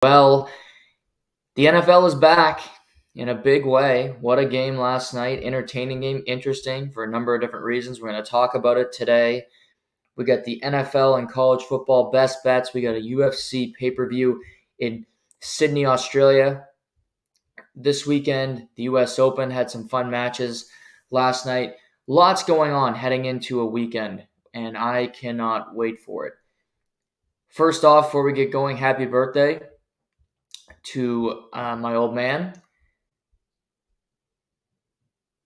Well, the NFL is back in a big way. What a game last night. Entertaining game, interesting for a number of different reasons. We're going to talk about it today. We got the NFL and college football best bets. We got a UFC pay-per-view in Sydney, Australia. This weekend, the US Open had some fun matches last night. Lots going on heading into a weekend, and I cannot wait for it. First off, before we get going, happy birthday to my old man.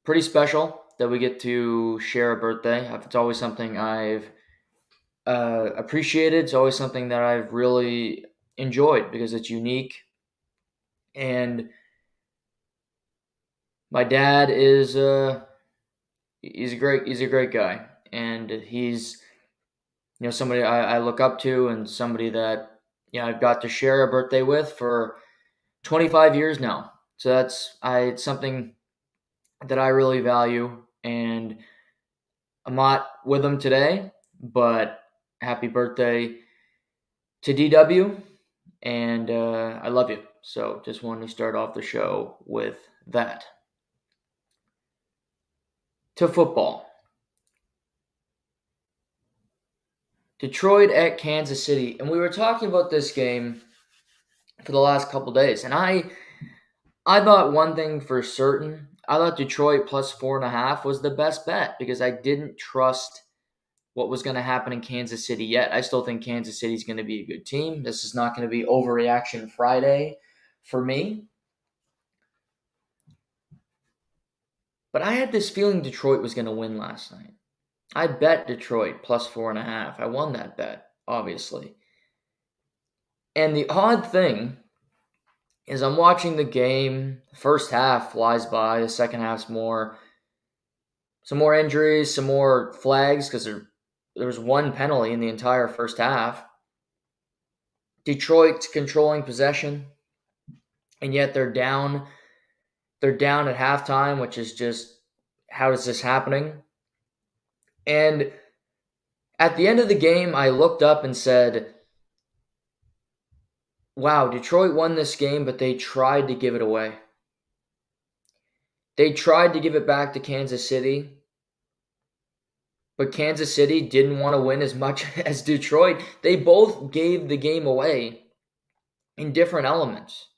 Pretty special that we get to share a birthday. It's always something I've appreciated. It's always something that I've really enjoyed because it's unique. And my dad is he's a great guy, and he's somebody I look up to, and somebody that I've got to share a birthday with for 25 years now. So it's something that I really value, and I'm not with him today, but happy birthday to DW, and I love you. So just wanted to start off the show with that. To football. Detroit at Kansas City, and we were talking about this game for the last couple days, and I thought one thing for certain. I thought Detroit plus 4.5 was the best bet because I didn't trust what was going to happen in Kansas City yet. I still think Kansas City is going to be a good team. This is not going to be overreaction Friday for me. But I had this feeling Detroit was going to win last night. I bet Detroit plus 4.5. I won that bet, obviously. And the odd thing is I'm watching the game. The first half flies by. The second half's some more injuries, some more flags because there was one penalty in the entire first half. Detroit's controlling possession, and yet they're down. They're down at halftime, which is just, how is this happening? And at the end of the game, I looked up and said, wow, Detroit won this game, but they tried to give it away. They tried to give it back to Kansas City, but Kansas City didn't want to win as much as Detroit. They both gave the game away in different elements.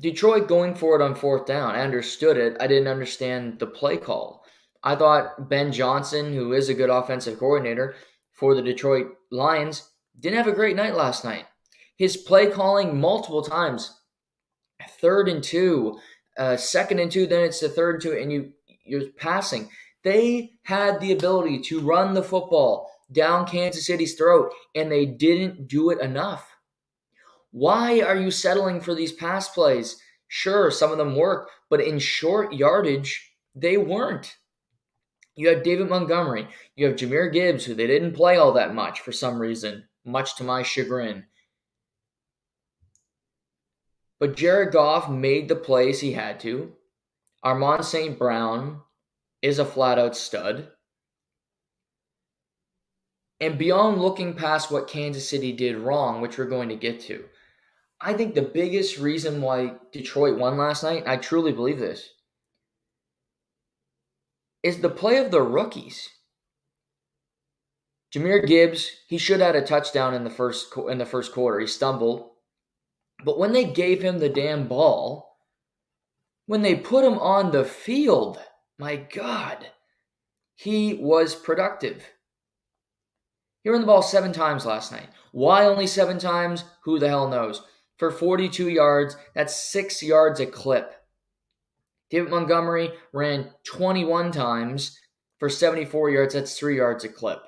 Detroit going for it on fourth down, I understood it. I didn't understand the play call. I thought Ben Johnson, who is a good offensive coordinator for the Detroit Lions, didn't have a great night last night. His play calling multiple times, 3rd and 2, 2nd and 2, then it's the 3rd and 2, and you're passing. They had the ability to run the football down Kansas City's throat, and they didn't do it enough. Why are you settling for these pass plays? Sure, some of them work, but in short yardage, they weren't. You have David Montgomery. You have Jahmyr Gibbs, who they didn't play all that much for some reason, much to my chagrin. But Jared Goff made the plays he had to. Amon-Ra St. Brown is a flat-out stud. And beyond looking past what Kansas City did wrong, which we're going to get to, I think the biggest reason why Detroit won last night, I truly believe this, is the play of the rookies. Jahmyr Gibbs, he should have had a touchdown in the first quarter. He stumbled. But when they gave him the damn ball, when they put him on the field, my God, he was productive. He ran the ball 7 times last night. Why only 7 times? Who the hell knows? For 42 yards, that's 6 yards a clip. David Montgomery ran 21 times for 74 yards. That's 3 yards a clip.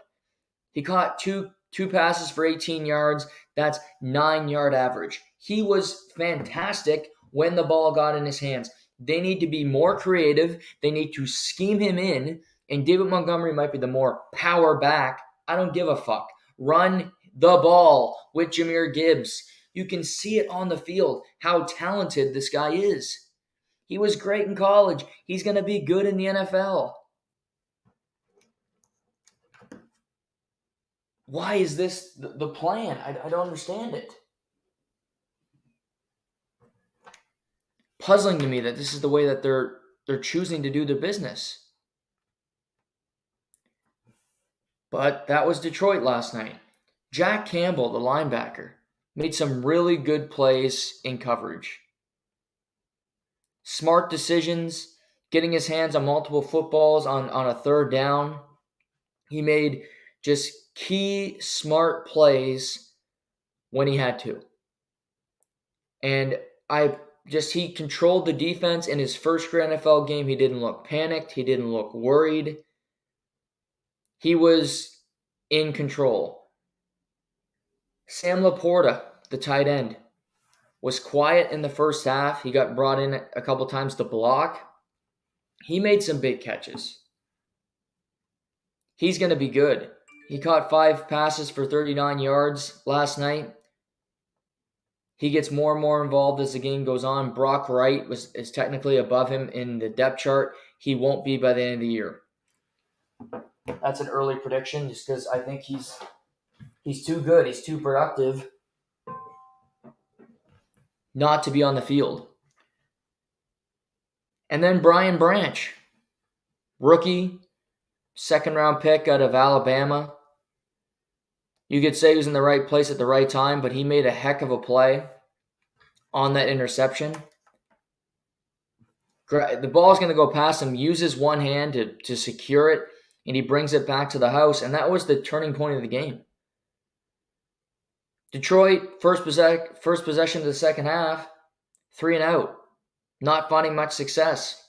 He caught two passes for 18 yards. That's 9-yard average. He was fantastic when the ball got in his hands. They need to be more creative. They need to scheme him in. And David Montgomery might be the more power back. I don't give a fuck. Run the ball with Jahmyr Gibbs. You can see it on the field how talented this guy is. He was great in college. He's going to be good in the NFL. Why is this the plan? I don't understand it. Puzzling to me that this is the way that they're choosing to do their business. But that was Detroit last night. Jack Campbell, the linebacker, made some really good plays in coverage. Smart decisions, getting his hands on multiple footballs on a third down. He made just key, smart plays when he had to. And he controlled the defense in his first career NFL game. He didn't look panicked. He didn't look worried. He was in control. Sam Laporta, the tight end, was quiet in the first half. He got brought in a couple times to block. He made some big catches. He's going to be good. He caught 5 passes for 39 yards last night. He gets more and more involved as the game goes on. Brock Wright is technically above him in the depth chart. He won't be by the end of the year. That's an early prediction just because I think he's too good. He's too productive not to be on the field. And then Brian Branch, rookie, second-round pick out of Alabama. You could say he was in the right place at the right time, but he made a heck of a play on that interception. The ball is going to go past him, uses one hand to secure it, and he brings it back to the house, and that was the turning point of the game. Detroit, first possession of the second half, 3 and out, not finding much success.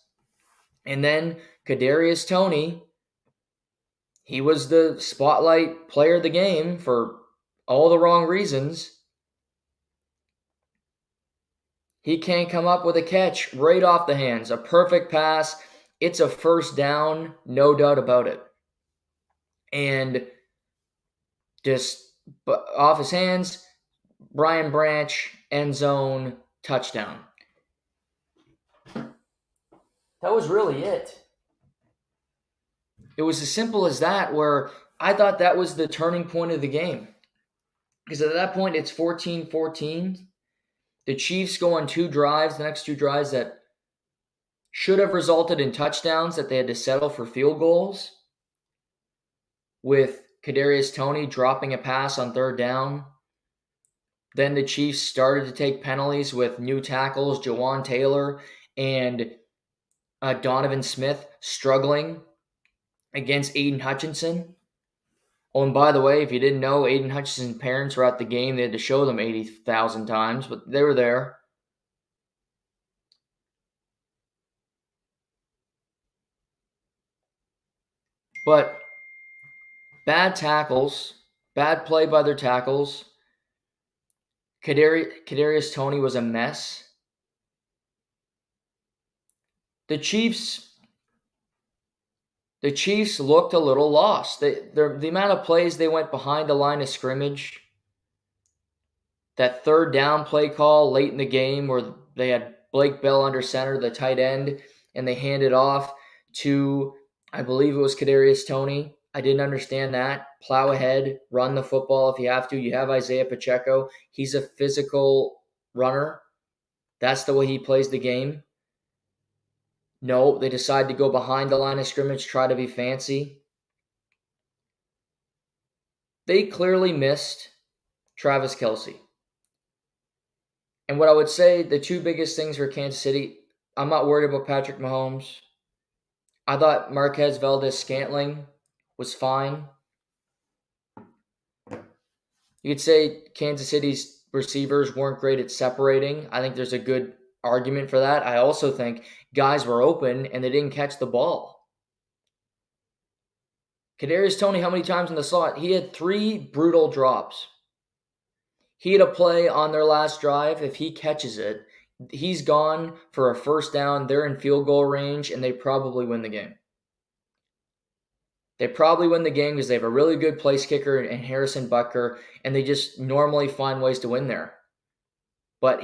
And then Kadarious Toney, he was the spotlight player of the game for all the wrong reasons. He can't come up with a catch right off the hands. A perfect pass. It's a first down, no doubt about it. And just off his hands, Brian Branch, end zone, touchdown. That was really it. It was as simple as that, where I thought that was the turning point of the game. Because at that point, it's 14-14. The Chiefs go on 2 drives, the next 2 drives that should have resulted in touchdowns that they had to settle for field goals, with Kadarious Toney dropping a pass on third down. Then the Chiefs started to take penalties with new tackles, Jawan Taylor and Donovan Smith struggling against Aiden Hutchinson. Oh, and by the way, if you didn't know, Aiden Hutchinson's parents were at the game. They had to show them 80,000 times, but they were there. But bad tackles, bad play by their tackles. Kadarious Toney was a mess. The Chiefs looked a little lost. The amount of plays they went behind the line of scrimmage, that third down play call late in the game where they had Blake Bell under center, the tight end, and they handed off to, I believe it was Kadarious Toney. I didn't understand that. Plow ahead, run the football if you have to. You have Isaiah Pacheco. He's a physical runner. That's the way he plays the game. No, they decide to go behind the line of scrimmage, try to be fancy. They clearly missed Travis Kelce. And what I would say, the 2 biggest things for Kansas City, I'm not worried about Patrick Mahomes. I thought Marquez Valdes-Scantling was fine. You could say Kansas City's receivers weren't great at separating. I think there's a good argument for that. I also think guys were open and they didn't catch the ball. Kadarious Toney, how many times in the slot? He had 3 brutal drops. He had a play on their last drive. If he catches it, he's gone for a first down. They're in field goal range, and they probably win the game. They probably win the game because they have a really good place kicker in Harrison Butker, and they just normally find ways to win there. But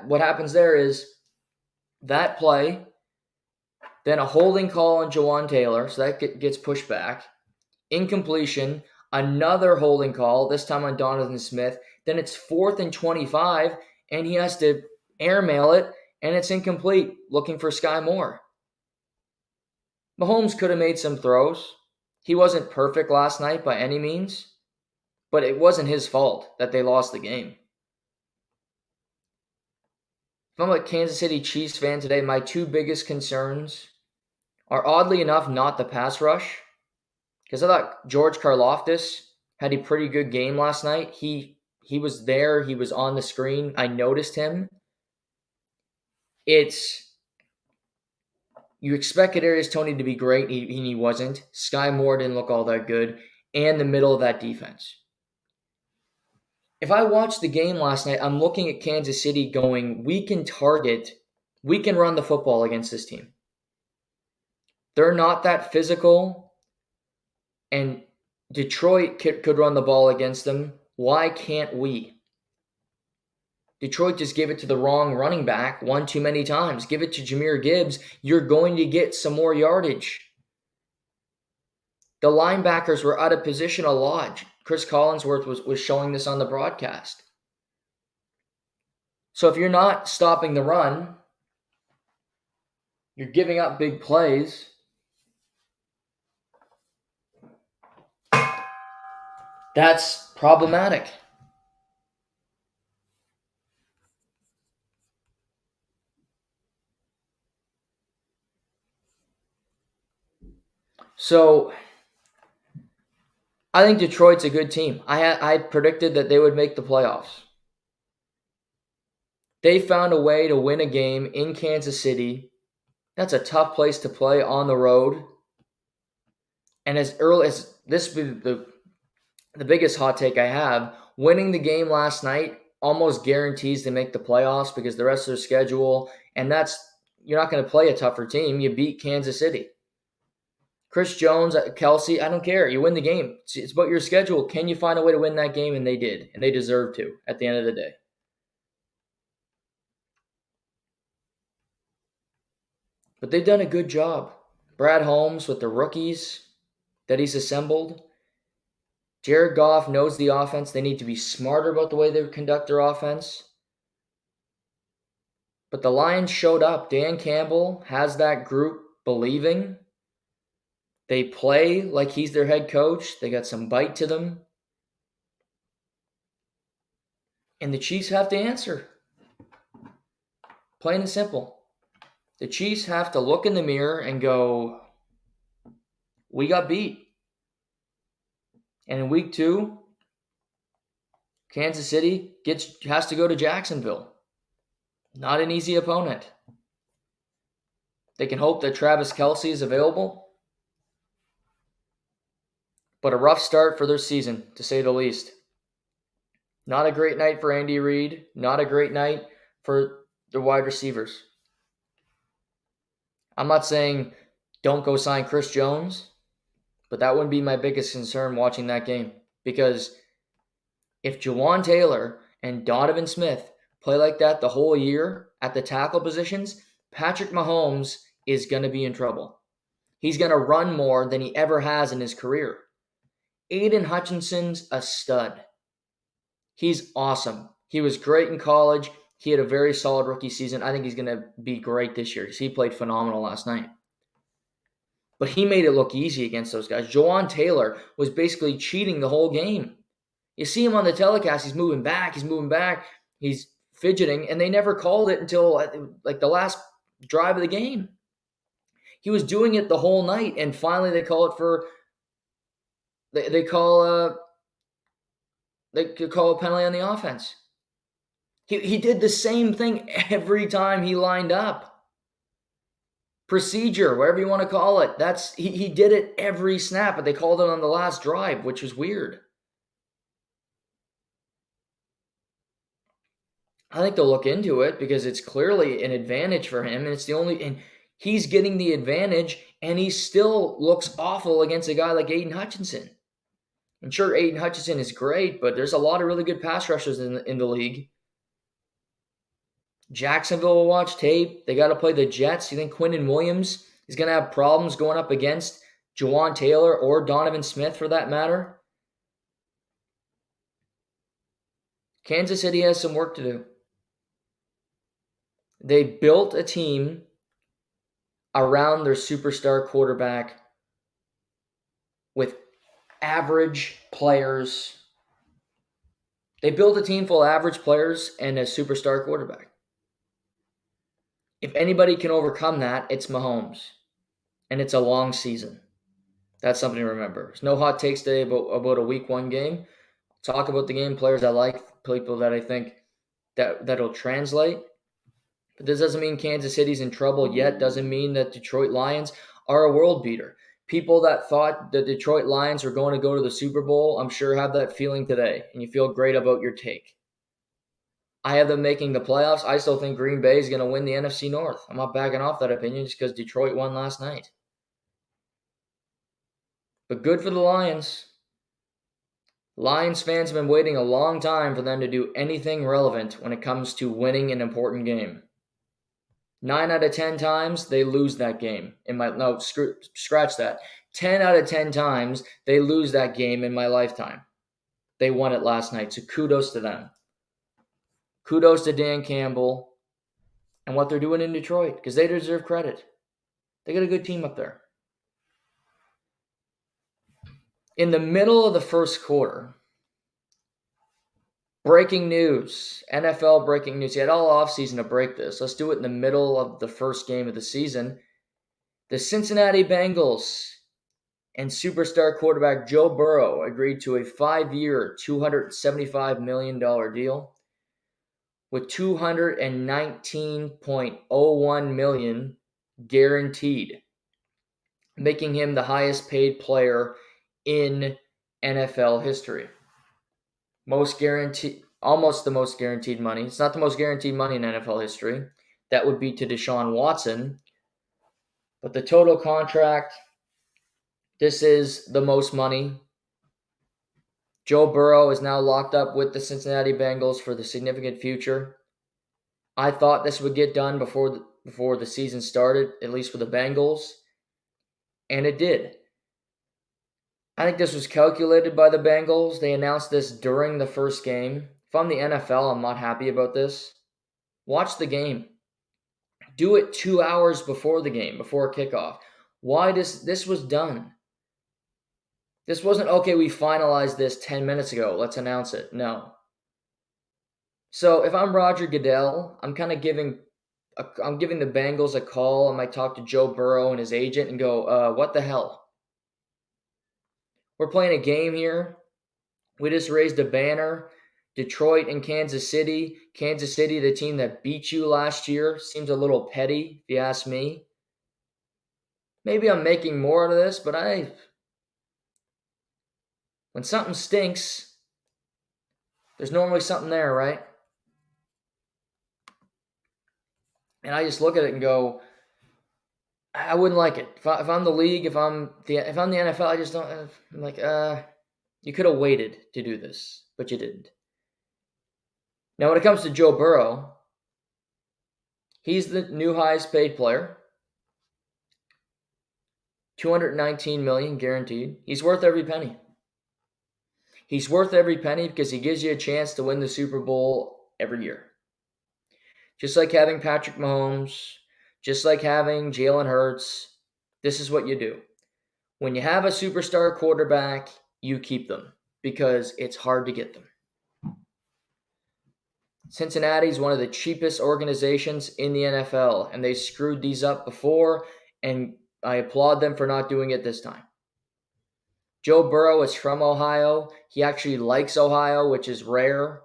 what happens there is that play, then a holding call on Jawan Taylor, so that gets pushed back. Incompletion. Another holding call, this time on Donovan Smith. Then it's 4th and 25, and he has to airmail it, and it's incomplete, looking for Sky Moore. Mahomes could have made some throws. He wasn't perfect last night by any means, but it wasn't his fault that they lost the game. If I'm a Kansas City Chiefs fan today, my two biggest concerns are oddly enough not the pass rush, because I thought George Karlaftis had a pretty good game last night. He was there. He was on the screen. I noticed him. You expect Kadarious Toney to be great, and he wasn't. Sky Moore didn't look all that good, and the middle of that defense. If I watched the game last night, I'm looking at Kansas City going, we can run the football against this team. They're not that physical, and Detroit could run the ball against them. Why can't we? Detroit just gave it to the wrong running back one too many times. Give it to Jahmyr Gibbs. You're going to get some more yardage. The linebackers were out of position a lot. Chris Collinsworth was showing this on the broadcast. So if you're not stopping the run, you're giving up big plays. That's problematic. So I think Detroit's a good team. I predicted that they would make the playoffs. They found a way to win a game in Kansas City. That's a tough place to play on the road. And as early as this would be the biggest hot take I have, winning the game last night almost guarantees they make the playoffs because the rest of their schedule, and you're not going to play a tougher team. You beat Kansas City. Chris Jones, Kelsey, I don't care. You win the game. It's about your schedule. Can you find a way to win that game? And they did. And they deserve to at the end of the day. But they've done a good job. Brad Holmes with the rookies that he's assembled. Jared Goff knows the offense. They need to be smarter about the way they conduct their offense. But the Lions showed up. Dan Campbell has that group believing. They play like he's their head coach. They got some bite to them. And the Chiefs have to answer. Plain and simple. The Chiefs have to look in the mirror and go, we got beat. And in week 2, Kansas City has to go to Jacksonville. Not an easy opponent. They can hope that Travis Kelce is available. But a rough start for their season, to say the least. Not a great night for Andy Reid. Not a great night for the wide receivers. I'm not saying don't go sign Chris Jones, but that wouldn't be my biggest concern watching that game. Because if Jawan Taylor and Donovan Smith play like that the whole year at the tackle positions, Patrick Mahomes is going to be in trouble. He's going to run more than he ever has in his career. Aiden Hutchinson's a stud. He's awesome. He was great in college. He had a very solid rookie season. I think he's going to be great this year because he played phenomenal last night. But he made it look easy against those guys. Jawan Taylor was basically cheating the whole game. You see him on the telecast. He's moving back. He's fidgeting. And they never called it until like the last drive of the game. He was doing it the whole night. And finally they call it for... They call a penalty on the offense. He did the same thing every time he lined up. Procedure, whatever you want to call it. He did it every snap, but they called it on the last drive, which was weird. I think they'll look into it because it's clearly an advantage for him, and he's getting the advantage, and he still looks awful against a guy like Aiden Hutchinson. And sure, Aiden Hutchinson is great, but there's a lot of really good pass rushers in the league. Jacksonville will watch tape. They got to play the Jets. You think Quinnen Williams is going to have problems going up against Jawan Taylor or Donovan Smith for that matter? Kansas City has some work to do. They built a team around their superstar quarterback with average players. They built a team full of average players and a superstar quarterback. If anybody can overcome that, it's Mahomes. And it's a long season. That's something to remember. There's no hot takes today about a week one game. Talk about the game, players I like, people that I think that'll translate. But this doesn't mean Kansas City's in trouble yet. Doesn't mean that Detroit Lions are a world beater. People that thought the Detroit Lions were going to go to the Super Bowl, I'm sure have that feeling today, and you feel great about your take. I have them making the playoffs. I still think Green Bay is going to win the NFC North. I'm not backing off that opinion just because Detroit won last night. But good for the Lions. Lions fans have been waiting a long time for them to do anything relevant when it comes to winning an important game. 9 out of 10 times, they lose that game. Scratch that. 10 out of 10 times, they lose that game in my lifetime. They won it last night, so kudos to them. Kudos to Dan Campbell and what they're doing in Detroit, because they deserve credit. They got a good team up there. In the middle of the first quarter, breaking news, NFL breaking news. You had all offseason to break this. Let's do it in the middle of the first game of the season. The Cincinnati Bengals and superstar quarterback Joe Burrow agreed to a 5-year, $275 million deal with $219.01 million guaranteed, making him the highest paid player in NFL history. Almost the most guaranteed money. It's not the most guaranteed money in NFL history. That would be to Deshaun Watson. But the total contract, this is the most money. Joe Burrow is now locked up with the Cincinnati Bengals for the significant future. I thought this would get done before the season started, at least for the Bengals. And it did. I think this was calculated by the Bengals. They announced this during the first game. If I'm the NFL, I'm not happy about this. Watch the game. Do it 2 hours before the game, before kickoff. Why this was done? This wasn't, okay, we finalized this 10 minutes ago, let's announce it. No. So if I'm Roger Goodell, I'm giving the Bengals a call. I might talk to Joe Burrow and his agent and go, what the hell? We're playing a game here. We just raised a banner. Detroit and Kansas City. Kansas City, the team that beat you last year, seems a little petty, if you ask me. Maybe I'm making more out of this, but when something stinks, there's normally something there, right? And I just look at it and go, I wouldn't like it. If I'm the league, if I'm the NFL, I just don't. I'm like, you could have waited to do this, but you didn't. Now, when it comes to Joe Burrow, he's the new highest paid player. $219 million guaranteed. He's worth every penny. He's worth every penny because he gives you a chance to win the Super Bowl every year. Just like having Patrick Mahomes, just like having Jalen Hurts, this is what you do. When you have a superstar quarterback, you keep them because it's hard to get them. Cincinnati is one of the cheapest organizations in the NFL, and they screwed these up before, and I applaud them for not doing it this time. Joe Burrow is from Ohio. He actually likes Ohio, which is rare.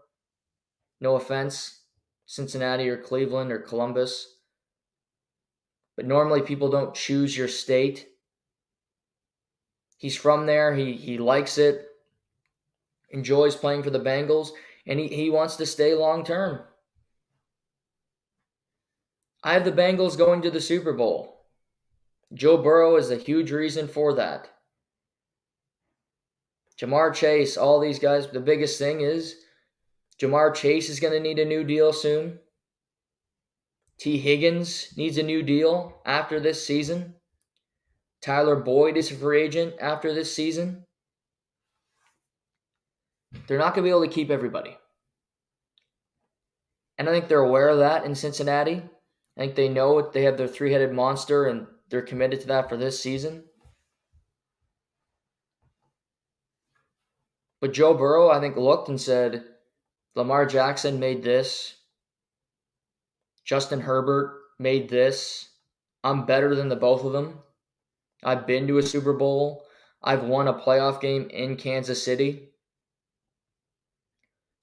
No offense, Cincinnati or Cleveland or Columbus. But normally people don't choose your state. He's from there. He likes it, enjoys playing for the Bengals, and he wants to stay long term. I have the Bengals going to the Super Bowl. Joe Burrow is a huge reason for that. Jamar Chase, all these guys, the biggest thing is Jamar Chase is going to need a new deal soon. T. Higgins needs a new deal after this season. Tyler Boyd is a free agent after this season. They're not going to be able to keep everybody. And I think they're aware of that in Cincinnati. I think they know they have their three-headed monster, and they're committed to that for this season. But Joe Burrow, I think, looked and said, Lamar Jackson made this. Justin Herbert made this. I'm better than the both of them. I've been to a Super Bowl. I've won a playoff game in Kansas City.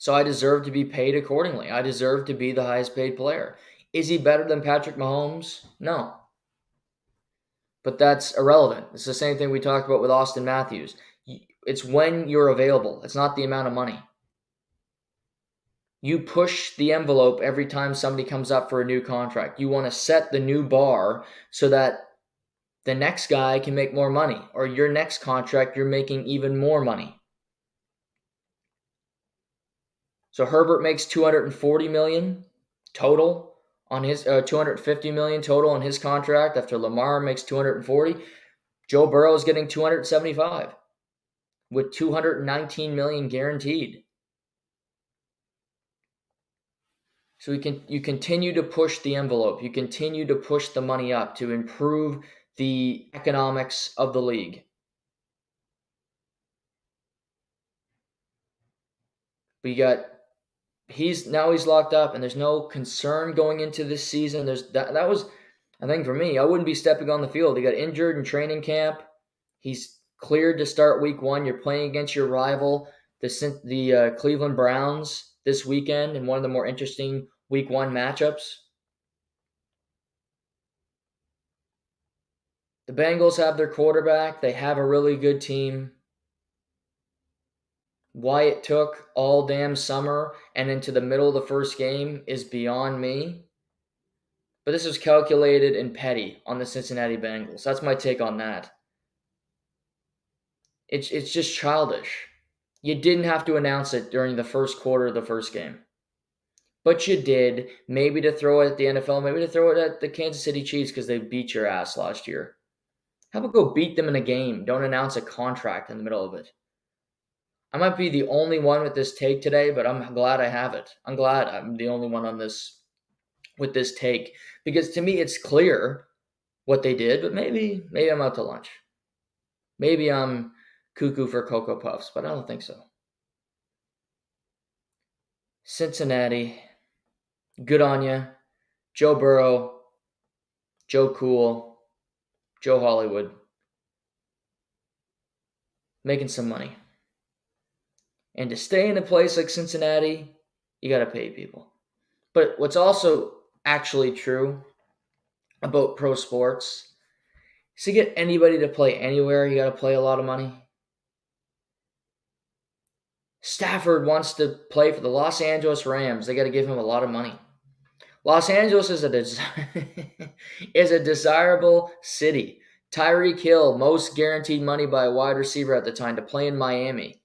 So I deserve to be paid accordingly. I deserve to be the highest paid player. Is he better than Patrick Mahomes? No. But that's irrelevant. It's the same thing we talked about with Austin Matthews. It's when you're available. It's not the amount of money. You push the envelope every time somebody comes up for a new contract. You want to set the new bar so that the next guy can make more money, or your next contract, you're making even more money. So Herbert makes $240 million total on his $250 million total on his contract after Lamar makes $240. Joe Burrow is getting $275 with $219 million guaranteed. So you continue to push the envelope. You continue to push the money up to improve the economics of the league. But he's locked up, and there's no concern going into this season. That was, I think, for me, I wouldn't be stepping on the field. He got injured in training camp. He's cleared to start week 1. You're playing against your rival, the Cleveland Browns, this weekend in one of the more interesting week 1 matchups. The Bengals have their quarterback. They have a really good team. Why it took all damn summer and into the middle of the first game is beyond me. But this was calculated and petty on the Cincinnati Bengals. That's my take on that. It's just childish. You didn't have to announce it during the first quarter of the first game. But you did, maybe to throw it at the NFL, maybe to throw it at the Kansas City Chiefs because they beat your ass last year. How about go beat them in a game? Don't announce a contract in the middle of it. I might be the only one with this take today, but I'm glad I have it. I'm glad I'm the only one on this with this take, because to me it's clear what they did, but maybe I'm out to lunch. Maybe I'm cuckoo for Cocoa Puffs, but I don't think so. Cincinnati, good on you. Joe Burrow, Joe Cool, Joe Hollywood, making some money. And to stay in a place like Cincinnati, you got to pay people. But what's also actually true about pro sports is to get anybody to play anywhere, you got to play a lot of money. Stafford wants to play for the Los Angeles Rams. They got to give him a lot of money. Los Angeles is a desirable city. Tyreek Hill, most guaranteed money by a wide receiver at the time to play in Miami.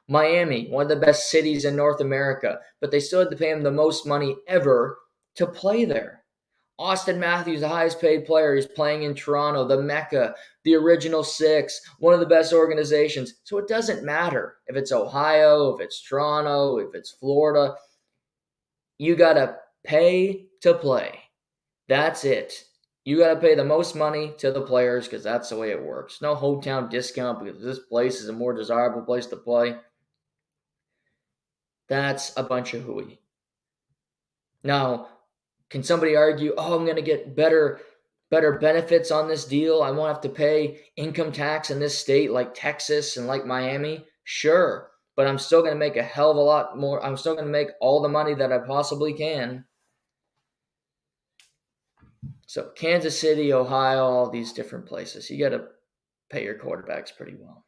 Miami, one of the best cities in North America, but they still had to pay him the most money ever to play there. Austin Matthews, the highest paid player, is playing in Toronto, the Mecca, the Original Six, one of the best organizations. So it doesn't matter if it's Ohio, if it's Toronto, if it's Florida. You got to pay to play. That's it. You got to pay the most money to the players because that's the way it works. No hometown discount because this place is a more desirable place to play. That's a bunch of hooey. Now, can somebody argue, I'm going to get better benefits on this deal? I won't have to pay income tax in this state like Texas and like Miami? Sure, but I'm still going to make a hell of a lot more. I'm still going to make all the money that I possibly can. So Kansas City, Ohio, all these different places, you got to pay your quarterbacks pretty well.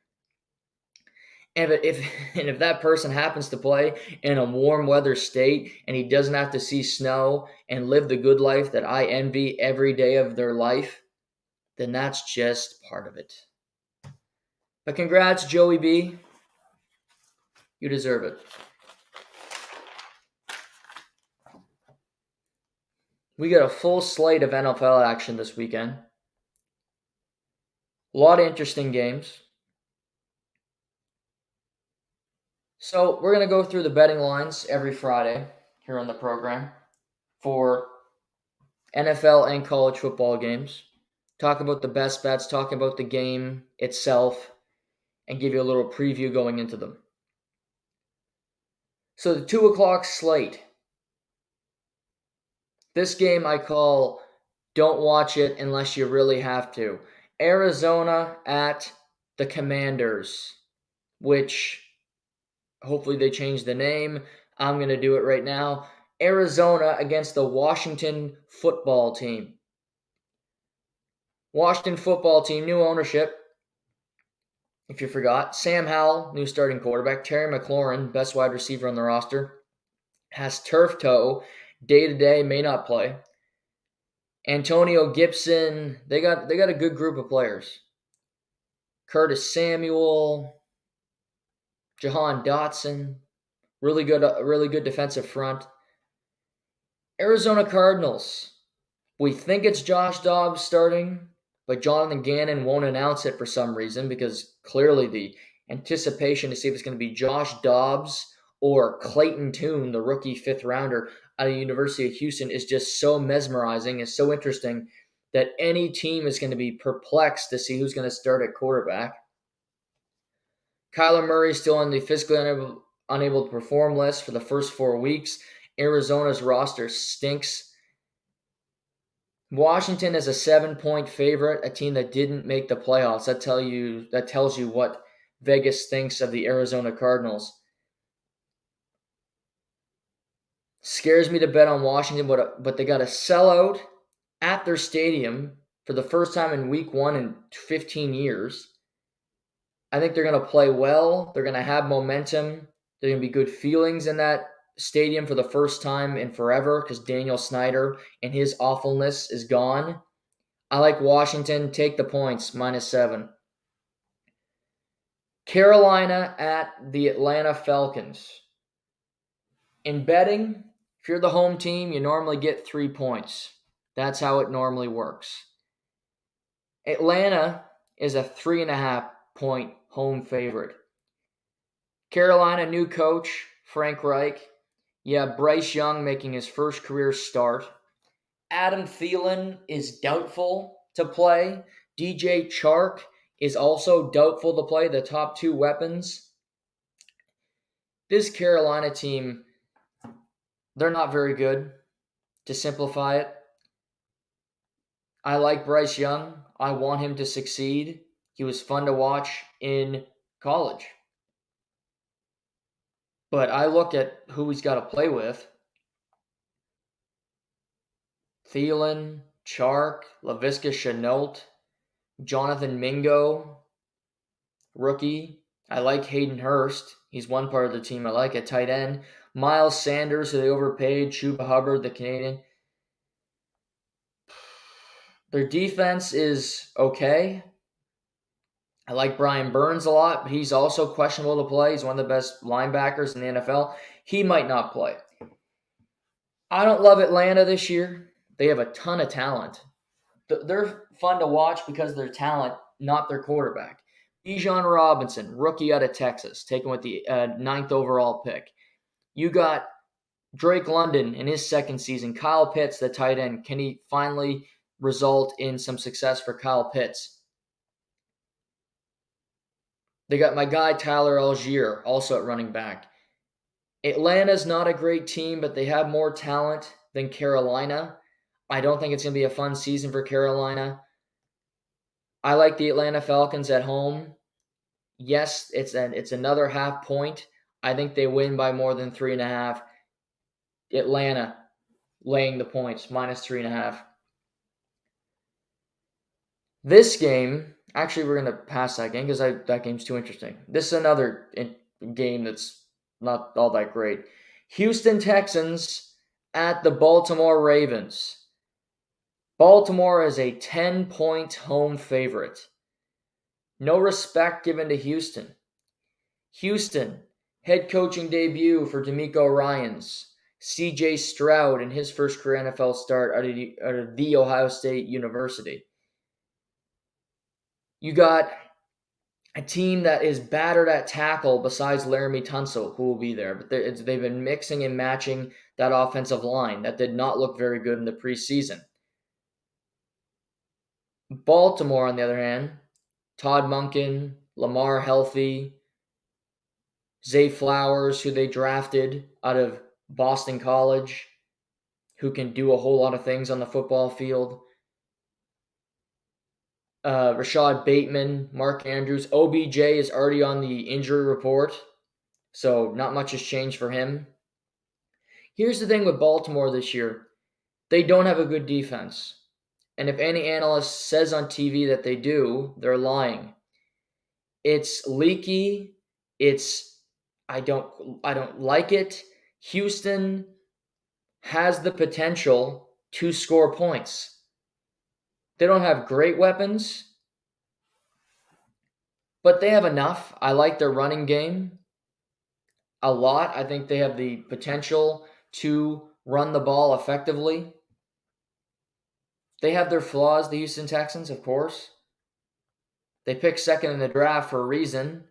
And if that person happens to play in a warm weather state and he doesn't have to see snow and live the good life that I envy every day of their life, then that's just part of it. But congrats, Joey B. You deserve it. We got a full slate of NFL action this weekend. A lot of interesting games. So we're going to go through the betting lines every Friday here on the program. for NFL and college football games, talk about the best bets, talk about the game itself, and give you a little preview going into them. So the 2 o'clock slate. This game I call don't watch it unless you really have to. Arizona at the Commanders, which hopefully they change the name. I'm going to do it right now. Arizona against the Washington football team. Washington football team, new ownership. If you forgot, Sam Howell, new starting quarterback. Terry McLaurin, best wide receiver on the roster, has turf toe, day-to-day, may not play. Antonio Gibson, they got a good group of players. Curtis Samuel, Jahan Dotson, really good defensive front. Arizona Cardinals, we think it's Josh Dobbs starting, but Jonathan Gannon won't announce it for some reason because clearly the anticipation to see if it's going to be Josh Dobbs or Clayton Tune, the rookie fifth rounder out of the University of Houston, is just so mesmerizing, is so interesting that any team is going to be perplexed to see who's going to start at quarterback. Kyler Murray is still on the physically unable to perform list for the first 4 weeks. Arizona's roster stinks. Washington is a 7-point favorite, a team that didn't make the playoffs. That tells you what Vegas thinks of the Arizona Cardinals. Scares me to bet on Washington, but they got a sellout at their stadium for the first time in week 1 in 15 years. I think they're going to play well. They're going to have momentum. There are going to be good feelings in that stadium for the first time in forever because Daniel Snyder and his awfulness is gone. I like Washington. Take the points, -7. Carolina at the Atlanta Falcons. In betting, if you're the home team, you normally get 3 points. That's how it normally works. Atlanta is a 3.5-point home favorite. Carolina, new coach, Frank Reich. You have Bryce Young making his first career start. Adam Thielen is doubtful to play. DJ Chark is also doubtful to play, the top 2 weapons. This Carolina team, they're not very good, to simplify it. I like Bryce Young. I want him to succeed. He was fun to watch in college. But I look at who he's got to play with. Thielen, Chark, Laviska Shenault, Jonathan Mingo, rookie. I like Hayden Hurst. He's one part of the team I like at tight end. Miles Sanders, who they overpaid. Chuba Hubbard, the Canadian. Their defense is okay. I like Brian Burns a lot, but he's also questionable to play. He's one of the best linebackers in the NFL. He might not play. I don't love Atlanta this year. They have a ton of talent. They're fun to watch because of their talent, not their quarterback. Bijan Robinson, rookie out of Texas, taken with the 9th overall pick. You got Drake London in his second season. Kyle Pitts, the tight end. Can he finally result in some success for Kyle Pitts? They got my guy Tyler Algier, also at running back. Atlanta's not a great team, but they have more talent than Carolina. I don't think it's going to be a fun season for Carolina. I like the Atlanta Falcons at home. Yes, it's another half point. I think they win by more than 3.5. Atlanta laying the points, -3.5. This game, actually, we're going to pass that game because that game's too interesting. This is another game that's not all that great. Houston Texans at the Baltimore Ravens. Baltimore is a 10-point home favorite. No respect given to Houston. Houston, head coaching debut for DeMeco Ryans. C.J. Stroud in his first career NFL start out of the Ohio State University. You got a team that is battered at tackle besides Laramie Tunsil, who will be there. But they've been mixing and matching that offensive line that did not look very good in the preseason. Baltimore, on the other hand, Todd Monken, Lamar healthy, Zay Flowers, who they drafted out of Boston College, who can do a whole lot of things on the football field. Rashad Bateman, Mark Andrews. OBJ is already on the injury report, so not much has changed for him. Here's the thing with Baltimore this year. They don't have a good defense. And if any analyst says on TV that they do, they're lying. It's leaky. I don't like it. Houston has the potential to score points. They don't have great weapons, but they have enough. I like their running game a lot. I think they have the potential to run the ball effectively. They have their flaws, the Houston Texans, of course. They picked second in the draft for a reason.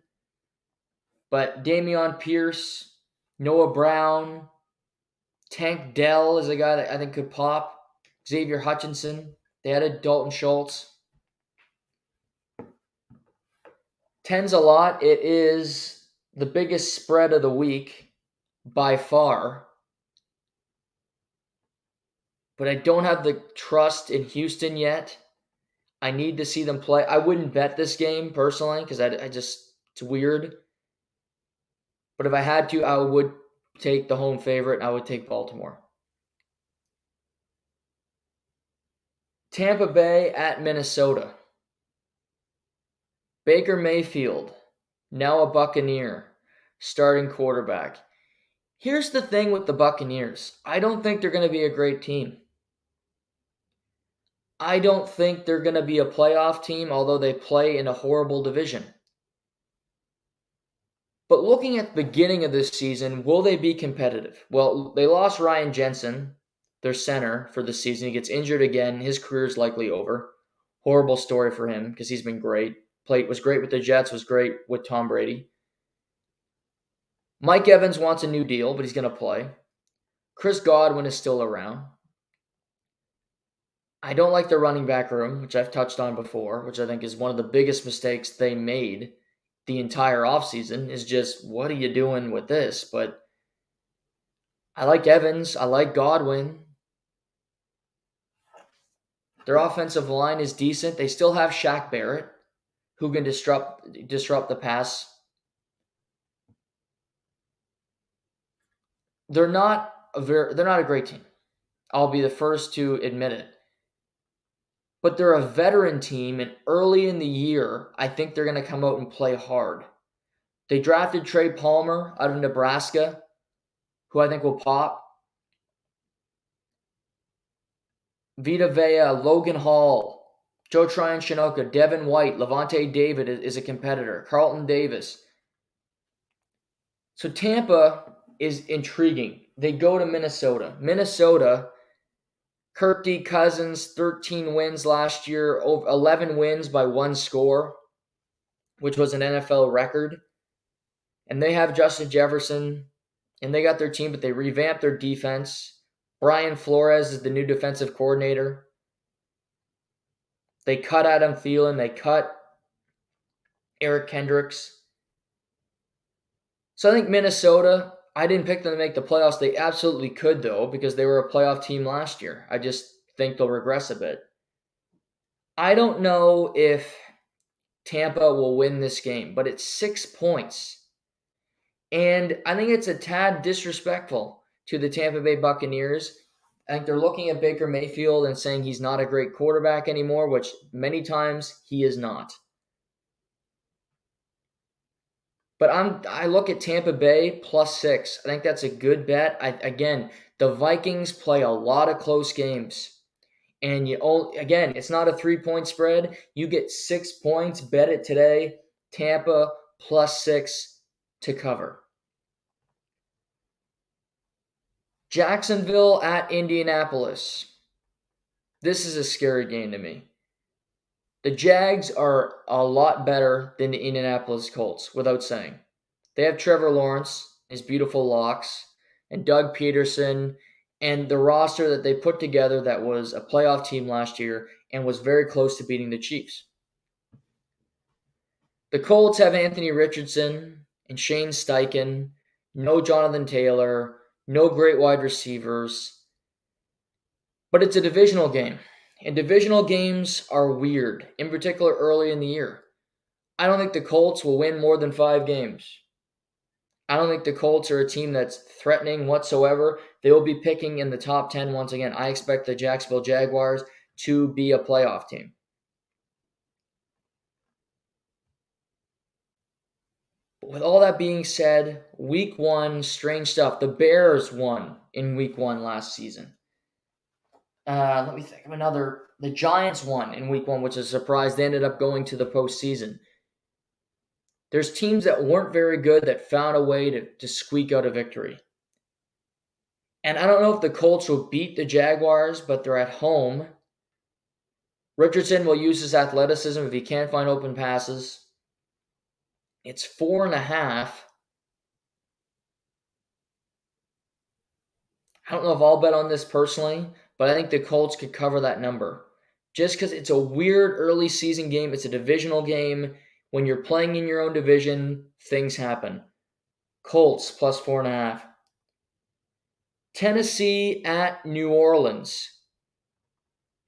But Dameon Pierce, Noah Brown, Tank Dell is a guy that I think could pop. Xavier Hutchinson. They added Dalton Schultz. 10's a lot. It is the biggest spread of the week by far. But I don't have the trust in Houston yet. I need to see them play. I wouldn't bet this game personally because it's weird. But if I had to, I would take the home favorite. I would take Baltimore. Tampa Bay at Minnesota. Baker Mayfield, now a Buccaneer, starting quarterback. Here's the thing with the Buccaneers. I don't think they're going to be a great team. I don't think they're going to be a playoff team, although they play in a horrible division. But looking at the beginning of this season, will they be competitive? Well, they lost Ryan Jensen, their center, for the season. He gets injured again. His career is likely over. Horrible story for him because he's been great. Was great with the Jets, was great with Tom Brady. Mike Evans wants a new deal, but he's going to play. Chris Godwin is still around. I don't like their running back room, which I've touched on before, which I think is one of the biggest mistakes they made the entire offseason, is just, what are you doing with this? But I like Evans. I like Godwin. Their offensive line is decent. They still have Shaq Barrett, who can disrupt the pass. They're not a great team. I'll be the first to admit it. But they're a veteran team, and early in the year, I think they're going to come out and play hard. They drafted Trey Palmer out of Nebraska, who I think will pop. Vita Vea, Logan Hall, Joe Tryon-Shoyinka, Devin White, Levante David is a competitor, Carlton Davis. So Tampa is intriguing. They go to Minnesota. Minnesota, Kirk D. Cousins, 13 wins last year, 11 wins by one score, which was an NFL record. And they have Justin Jefferson, and they got their team, but they revamped their defense. Brian Flores is the new defensive coordinator. They cut Adam Thielen. They cut Eric Kendricks. So I think Minnesota, I didn't pick them to make the playoffs. They absolutely could, though, because they were a playoff team last year. I just think they'll regress a bit. I don't know if Tampa will win this game, but it's 6 points. And I think it's a tad disrespectful to the Tampa Bay Buccaneers. I think they're looking at Baker Mayfield and saying he's not a great quarterback anymore, which many times he is not. But I look at Tampa Bay +6. I think that's a good bet. Again, the Vikings play a lot of close games. And it's not a 3-point spread. You get 6 points. Bet it today. Tampa +6 to cover. Jacksonville at Indianapolis. This is a scary game to me. The Jags are a lot better than the Indianapolis Colts, without saying. They have Trevor Lawrence, his beautiful locks, and Doug Peterson, and the roster that they put together that was a playoff team last year and was very close to beating the Chiefs. The Colts have Anthony Richardson and Shane Steichen, no Jonathan Taylor, no great wide receivers, but it's a divisional game. And divisional games are weird, in particular early in the year. I don't think the Colts will win more than 5 games. I don't think the Colts are a team that's threatening whatsoever. They will be picking in the top 10 once again. I expect the Jacksonville Jaguars to be a playoff team. But with all that being said, week 1, strange stuff. The Bears won in week 1 last season. Let me think of another. The Giants won in week 1, which is a surprise. They ended up going to the postseason. There's teams that weren't very good that found a way to squeak out a victory. And I don't know if the Colts will beat the Jaguars, but they're at home. Richardson will use his athleticism if he can't find open passes. It's 4.5. I don't know if I'll bet on this personally, but I think the Colts could cover that number. Just because it's a weird early season game. It's a divisional game. When you're playing in your own division, things happen. Colts plus 4.5. Tennessee at New Orleans.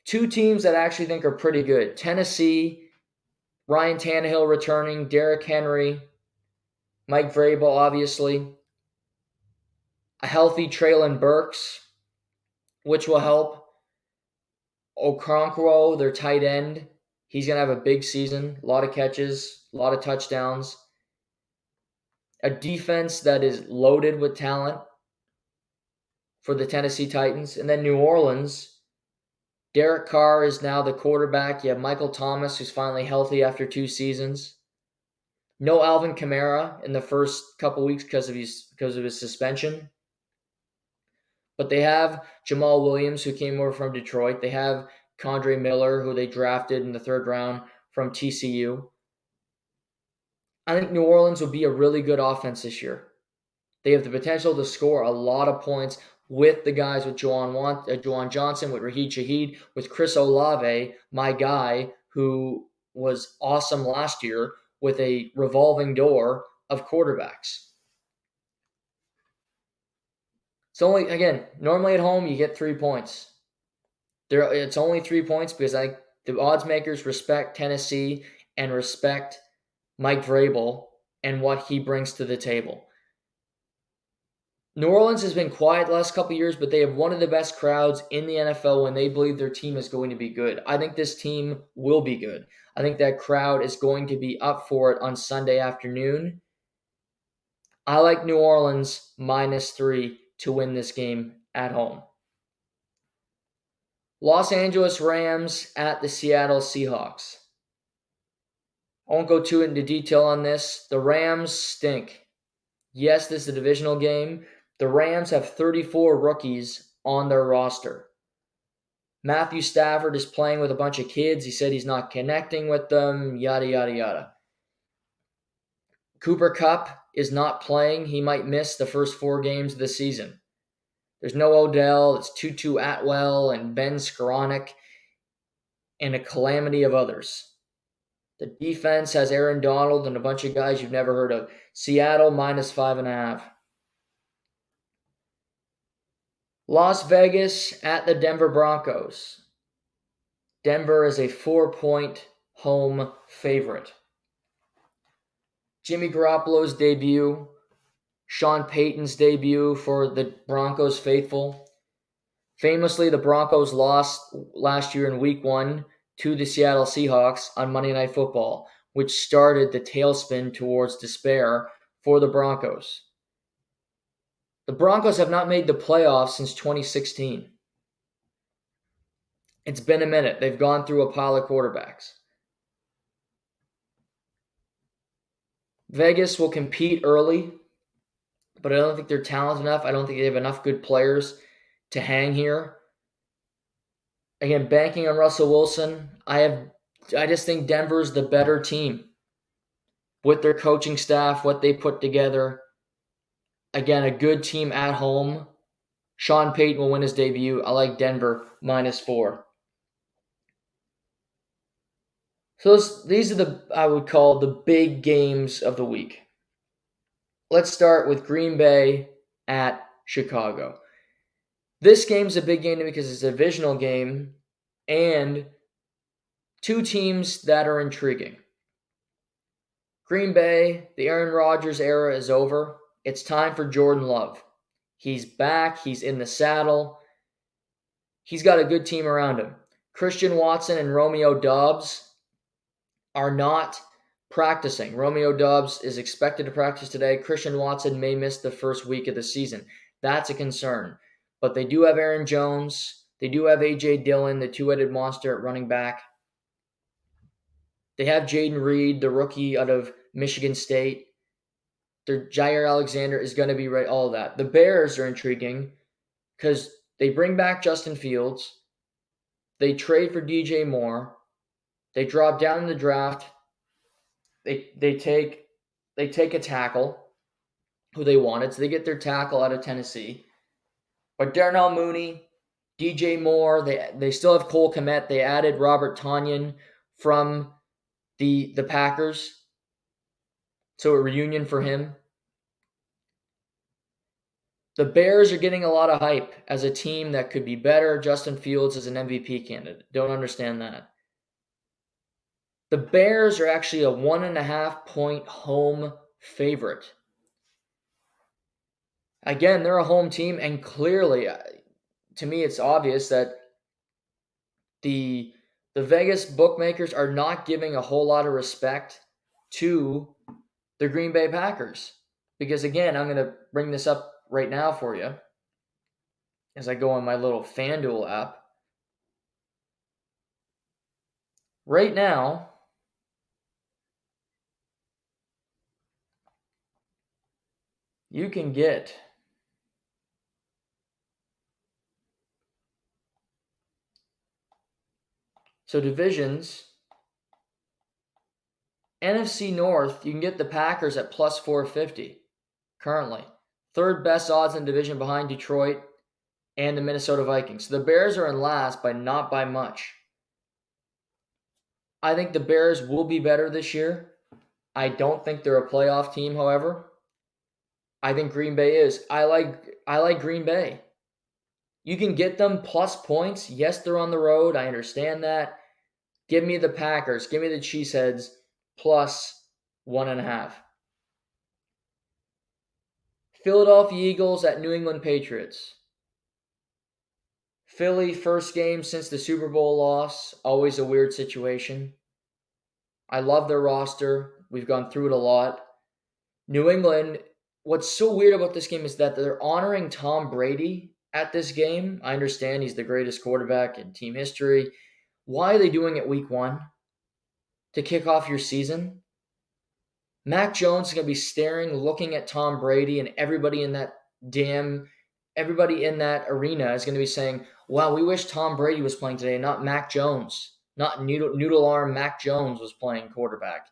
2 teams that I actually think are pretty good. Tennessee, Ryan Tannehill returning, Derrick Henry, Mike Vrabel, obviously. A healthy Treylon Burks, which will help. Okonkwo, their tight end, he's going to have a big season. A lot of catches, a lot of touchdowns. A defense that is loaded with talent for the Tennessee Titans. And then New Orleans, Derek Carr is now the quarterback. You have Michael Thomas, who's finally healthy after 2 seasons. No Alvin Kamara in the first couple weeks because of his suspension. But they have Jamal Williams, who came over from Detroit. They have Kendre Miller, who they drafted in the 3rd round from TCU. I think New Orleans will be a really good offense this year. They have the potential to score a lot of points with the guys with Juwan Johnson, with Raheem Shaheed, with Chris Olave, my guy, who was awesome last year with a revolving door of quarterbacks. It's only, again, normally at home you get 3 points. It's only 3 points because the odds makers respect Tennessee and respect Mike Vrabel and what he brings to the table. New Orleans has been quiet the last couple of years, but they have one of the best crowds in the NFL when they believe their team is going to be good. I think this team will be good. I think that crowd is going to be up for it on Sunday afternoon. I like New Orleans -3 to win this game at home. Los Angeles Rams at the Seattle Seahawks. I won't go too into detail on this. The Rams stink. Yes, this is a divisional game. The Rams have 34 rookies on their roster. Matthew Stafford is playing with a bunch of kids. He said he's not connecting with them, yada, yada, yada. Cooper Kupp is not playing. He might miss the first 4 games of the season. There's no Odell. It's Tutu Atwell and Ben Skoranek and a calamity of others. The defense has Aaron Donald and a bunch of guys you've never heard of. Seattle -5.5. Las Vegas at the Denver Broncos. Denver is a 4-point home favorite. Jimmy Garoppolo's debut, Sean Payton's debut for the Broncos faithful. Famously, the Broncos lost last year in week 1 to the Seattle Seahawks on Monday Night Football, which started the tailspin towards despair for the Broncos. The Broncos have not made the playoffs since 2016. It's been a minute. They've gone through a pile of quarterbacks. Vegas will compete early, but I don't think they're talented enough. I don't think they have enough good players to hang here. Again, banking on Russell Wilson, I have I just think Denver's the better team with their coaching staff, what they put together. Again, a good team at home. Sean Payton will win his debut. I like Denver -4. So these are I would call the big games of the week. Let's start with Green Bay at Chicago. This game's a big game because it's a divisional game and two teams that are intriguing. Green Bay, the Aaron Rodgers era is over. It's time for Jordan Love. He's back. He's in the saddle. He's got a good team around him. Christian Watson and Romeo Doubs are not practicing. Romeo Doubs is expected to practice today. Christian Watson may miss the first week of the season. That's a concern. But they do have Aaron Jones. They do have A.J. Dillon, the two-headed monster at running back. They have Jaden Reed, the rookie out of Michigan State. Their Jair Alexander is going to be right, all of that. The Bears are intriguing because they bring back Justin Fields. They trade for DJ Moore. They drop down in the draft. They take a tackle who they wanted, so they get their tackle out of Tennessee. But Darnell Mooney, DJ Moore, they still have Cole Kmet. They added Robert Tonyan from the Packers, so a reunion for him. The Bears are getting a lot of hype as a team that could be better. Justin Fields is an MVP candidate. Don't understand that. The Bears are actually a 1.5-point home favorite. Again, they're a home team, and clearly, to me, it's obvious that the Vegas bookmakers are not giving a whole lot of respect to the Green Bay Packers. Because again, I'm going to bring this up right now for you as I go on my little FanDuel app. Right now, you can get divisions. NFC North, you can get the Packers at plus 450 currently. Third best odds in division behind Detroit and the Minnesota Vikings. So the Bears are in last, but not by much. I think the Bears will be better this year. I don't think they're a playoff team, however. I think Green Bay is. I like Green Bay. You can get them plus points. Yes, they're on the road. I understand that. Give me the Packers. Give me the Cheeseheads plus 1.5. Philadelphia Eagles at New England Patriots. Philly, first game since the Super Bowl loss. Always a weird situation. I love their roster. We've gone through it a lot. New England, what's so weird about this game is that they're honoring Tom Brady at this game. I understand he's the greatest quarterback in team history. Why are they doing it week 1? To kick off your season? Mac Jones is going to be staring, looking at Tom Brady, and everybody in that arena is going to be saying, wow, we wish Tom Brady was playing today, not Mac Jones. Not noodle arm Mac Jones was playing quarterback.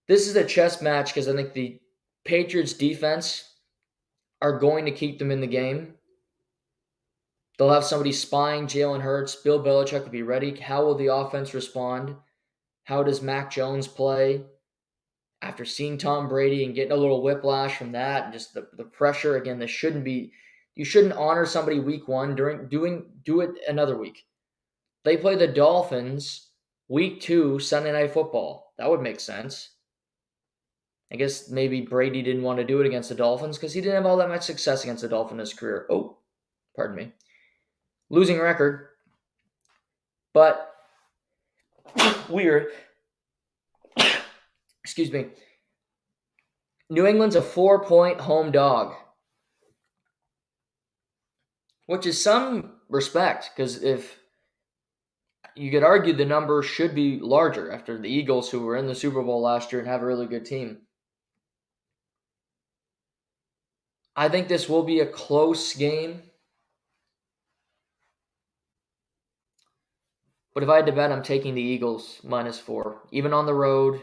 This is a chess match because I think the Patriots defense are going to keep them in the game. They'll have somebody spying Jalen Hurts. Bill Belichick will be ready. How will the offense respond? How does Mac Jones play? After seeing Tom Brady and getting a little whiplash from that and just the pressure, again, you shouldn't honor somebody week 1 do it another week. They play the Dolphins week 2, Sunday Night Football. That would make sense. I guess maybe Brady didn't want to do it against the Dolphins because he didn't have all that much success against the Dolphins in his career. Oh, pardon me. Losing record. But weird. Excuse me. New England's a 4-point home dog. Which is some respect, because if you could argue the number should be larger after the Eagles, who were in the Super Bowl last year and have a really good team. I think this will be a close game. But if I had to bet, I'm taking the Eagles -4. Even on the road,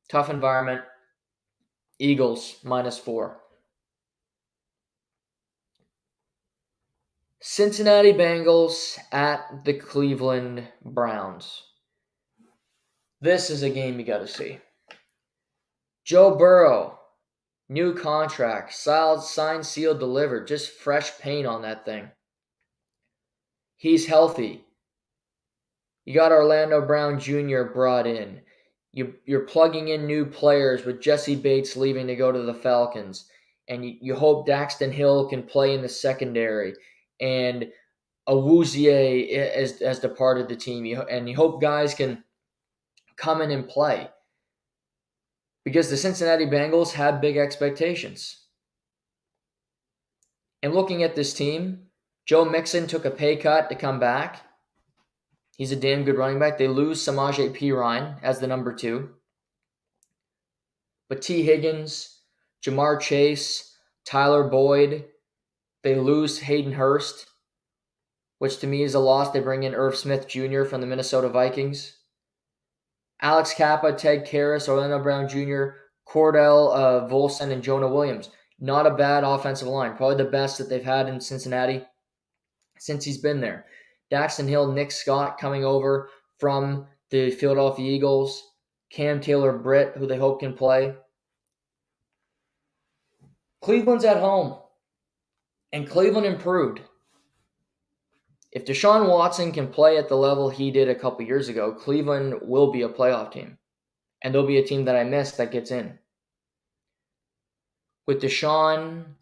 tough environment, Eagles -4. Cincinnati Bengals at the Cleveland Browns. This is a game you got to see. Joe Burrow, new contract, signed, sealed, delivered. Just fresh paint on that thing. He's healthy. You got Orlando Brown Jr. brought in. You're plugging in new players with Jesse Bates leaving to go to the Falcons. And you hope Daxton Hill can play in the secondary. And Awuzie has departed the team. And you hope guys can come in and play. Because the Cincinnati Bengals have big expectations. And looking at this team, Joe Mixon took a pay cut to come back. He's a damn good running back. They lose Samaje Perine as the number 2. But T. Higgins, Jamar Chase, Tyler Boyd, they lose Hayden Hurst, which to me is a loss. They bring in Irv Smith Jr. from the Minnesota Vikings. Alex Kappa, Ted Karras, Orlando Brown Jr., Cordell Volson, and Jonah Williams. Not a bad offensive line. Probably the best that they've had in Cincinnati since he's been there. Daxton Hill, Nick Scott coming over from the Philadelphia Eagles. Cam Taylor-Britt, who they hope can play. Cleveland's at home. And Cleveland improved. If Deshaun Watson can play at the level he did a couple years ago, Cleveland will be a playoff team. And they'll be a team that I missed that gets in. With Deshaun,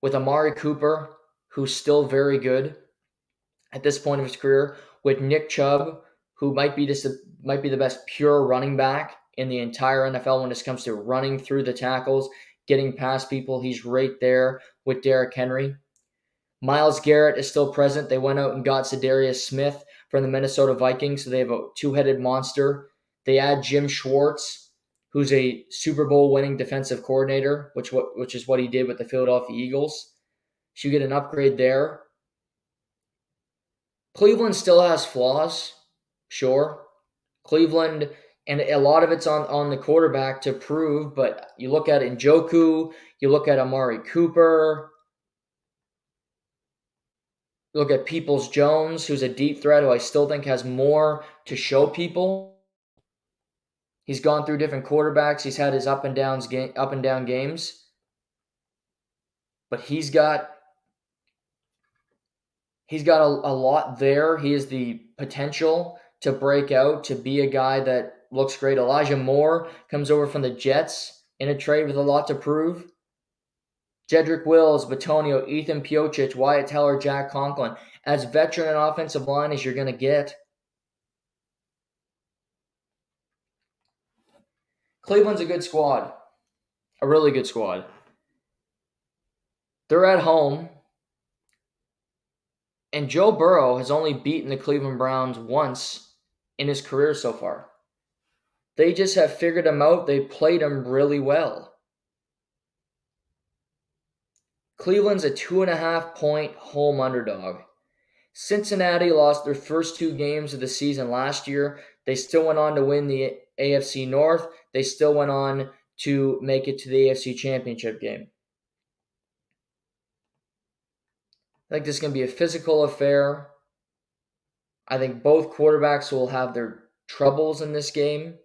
with Amari Cooper, who's still very good at this point of his career, with Nick Chubb, who might be the best pure running back in the entire NFL when it comes to running through the tackles, getting past people. He's right there with Derrick Henry. Myles Garrett is still present. They went out and got Kadarious Smith from the Minnesota Vikings, so they have a two-headed monster. They add Jim Schwartz, who's a Super Bowl winning defensive coordinator, which is what he did with the Philadelphia Eagles. So you get an upgrade there. Cleveland still has flaws, sure. Cleveland, and a lot of it's on the quarterback to prove, but you look at Njoku, you look at Amari Cooper, look at Peoples-Jones, who's a deep threat who I still think has more to show people. He's gone through different quarterbacks. He's had his up and down games. But he's got a lot there. He has the potential to break out, to be a guy that looks great. Elijah Moore comes over from the Jets in a trade with a lot to prove. Jedrick Wills, Batonio, Ethan Piocic, Wyatt Teller, Jack Conklin. As veteran and offensive line as you're going to get. Cleveland's a good squad. A really good squad. They're at home. And Joe Burrow has only beaten the Cleveland Browns once in his career so far. They just have figured him out. They played him really well. Cleveland's a 2.5-point home underdog. Cincinnati lost their first 2 games of the season last year. They still went on to win the AFC North. They still went on to make it to the AFC Championship game. I think this is going to be a physical affair. I think both quarterbacks will have their troubles in this game.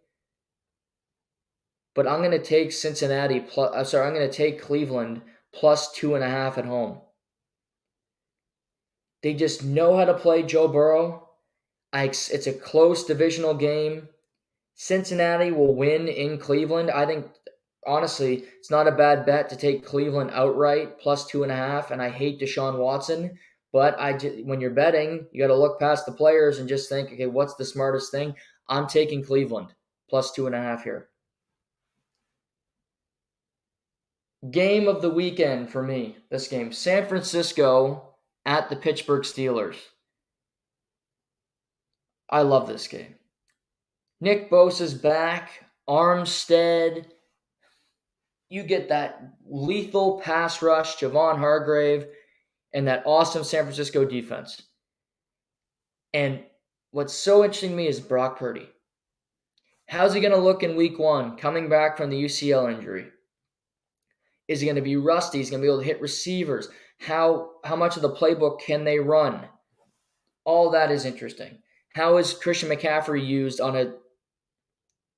But I'm going to take I'm going to take Cleveland plus 2.5 at home. They just know how to play Joe Burrow. It's a close divisional game. Cincinnati will win in Cleveland. I think, honestly, it's not a bad bet to take Cleveland outright plus 2.5. And I hate Deshaun Watson. But when you're betting, you got to look past the players and just think, okay, what's the smartest thing? I'm taking Cleveland plus 2.5 here. Game of the weekend for me, this game. San Francisco at the Pittsburgh Steelers. I love this game. Nick Bosa's back. Armstead. You get that lethal pass rush, Javon Hargrave, and that awesome San Francisco defense. And what's so interesting to me is Brock Purdy. How's he going to look in week 1, coming back from the UCL injury? Is he going to be rusty? He's going to be able to hit receivers. How much of the playbook can they run? All that is interesting. How is Christian McCaffrey used on a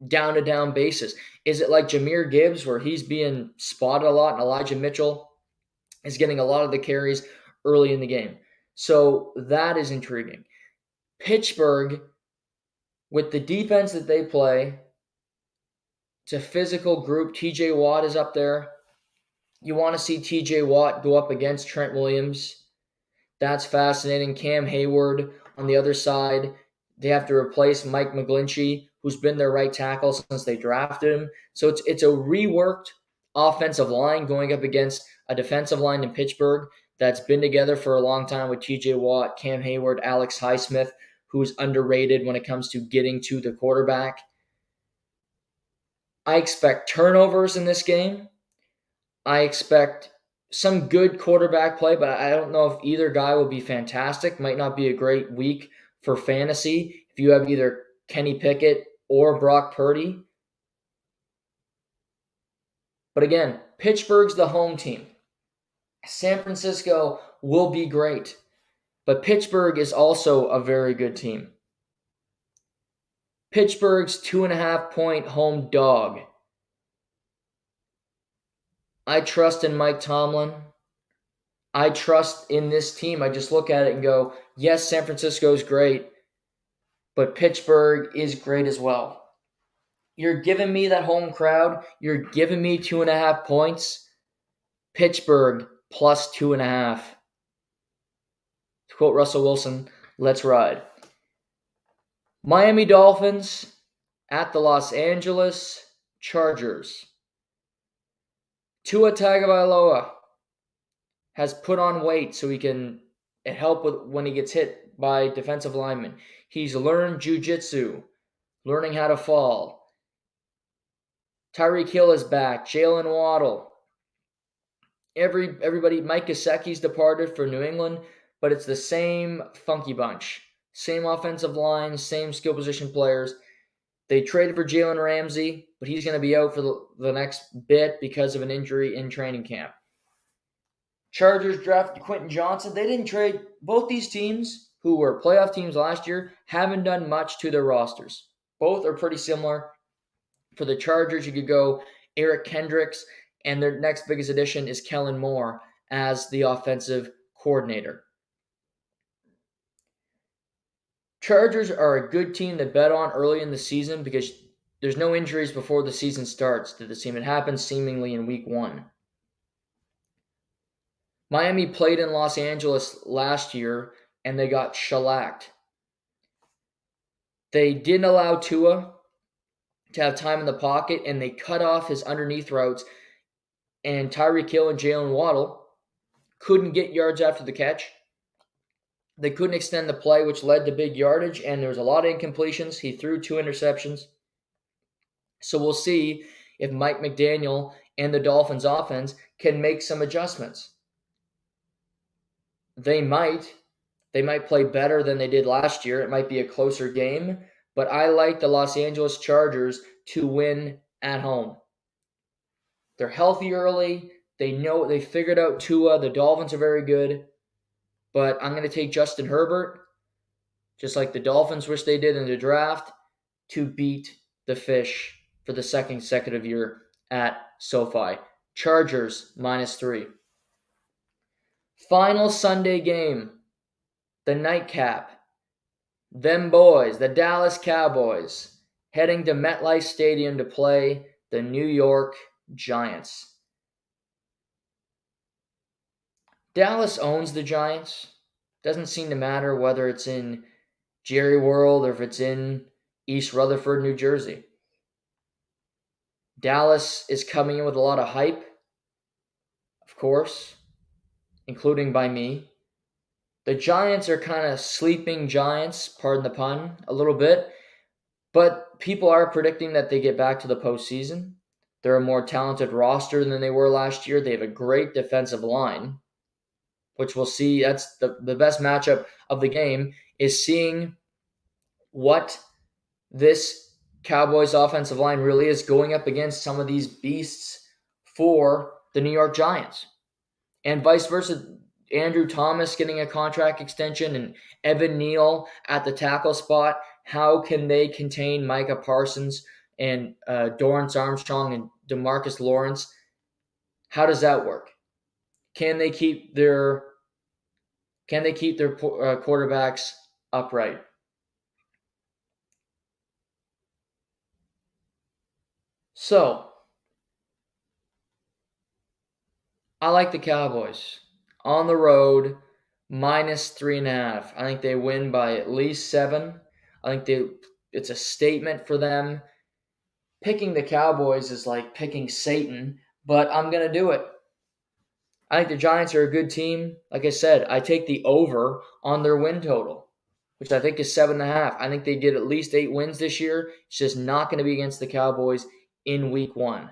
down-to-down basis? Is it like Jahmyr Gibbs, where he's being spotted a lot, and Elijah Mitchell is getting a lot of the carries early in the game? So that is intriguing. Pittsburgh, with the defense that they play, it's a physical group. TJ Watt is up there. You want to see TJ Watt go up against Trent Williams. That's fascinating. Cam Hayward on the other side. They have to replace Mike McGlinchey, who's been their right tackle since they drafted him. So it's a reworked offensive line going up against a defensive line in Pittsburgh that's been together for a long time with TJ Watt, Cam Hayward, Alex Highsmith, who's underrated when it comes to getting to the quarterback. I expect turnovers in this game. I expect some good quarterback play, but I don't know if either guy will be fantastic. Might not be a great week for fantasy if you have either Kenny Pickett or Brock Purdy. But again, Pittsburgh's the home team. San Francisco will be great, but Pittsburgh is also a very good team. Pittsburgh's 2.5-point home dog. I trust in Mike Tomlin. I trust in this team. I just look at it and go, yes, San Francisco is great, but Pittsburgh is great as well. You're giving me that home crowd. You're giving me 2.5 points. Pittsburgh plus 2.5. To quote Russell Wilson, let's ride. Miami Dolphins at the Los Angeles Chargers. Tua Tagovailoa has put on weight so he can help with when he gets hit by defensive linemen. He's learned jiu-jitsu, learning how to fall. Tyreek Hill is back. Jalen Waddle. Everybody, Mike Gesicki's departed for New England, but it's the same funky bunch. Same offensive line, same skill position players. They traded for Jalen Ramsey, but he's going to be out for the next bit because of an injury in training camp. Chargers drafted Quentin Johnson. They didn't trade. Both these teams, who were playoff teams last year, haven't done much to their rosters. Both are pretty similar. For the Chargers, you could go Eric Kendricks, and their next biggest addition is Kellen Moore as the offensive coordinator. Chargers are a good team to bet on early in the season because there's no injuries before the season starts to the team. It happens seemingly in week 1. Miami played in Los Angeles last year, and they got shellacked. They didn't allow Tua to have time in the pocket, and they cut off his underneath routes, and Tyreek Hill and Jalen Waddle couldn't get yards after the catch. They couldn't extend the play, which led to big yardage, and there was a lot of incompletions. He threw 2 interceptions. So we'll see if Mike McDaniel and the Dolphins offense can make some adjustments. They might play better than they did last year. It might be a closer game, but I like the Los Angeles Chargers to win at home. They're healthy early. They figured out Tua. The Dolphins are very good. But I'm going to take Justin Herbert, just like the Dolphins wish they did in the draft, to beat the Fish for the second consecutive year at SoFi. Chargers -3. Final Sunday game, the nightcap. Them boys, the Dallas Cowboys, heading to MetLife Stadium to play the New York Giants. Dallas owns the Giants. Doesn't seem to matter whether it's in Jerry World or if it's in East Rutherford, New Jersey. Dallas is coming in with a lot of hype, of course, including by me. The Giants are kind of sleeping giants, pardon the pun, a little bit. But people are predicting that they get back to the postseason. They're a more talented roster than they were last year. They have a great defensive line, which we'll see. That's the best matchup of the game, is seeing what this Cowboys offensive line really is going up against some of these beasts for the New York Giants. And vice versa, Andrew Thomas getting a contract extension and Evan Neal at the tackle spot. How can they contain Micah Parsons and Dorrance Armstrong and DeMarcus Lawrence? How does that work? Can they keep their quarterbacks upright? So, I like the Cowboys on the road, -3.5. I think they win by at least 7. I think it's a statement for them. Picking the Cowboys is like picking Satan, but I'm going to do it. I think the Giants are a good team. Like I said, I take the over on their win total, which I think is 7.5. I think they get at least 8 wins this year. It's just not going to be against the Cowboys in week 1.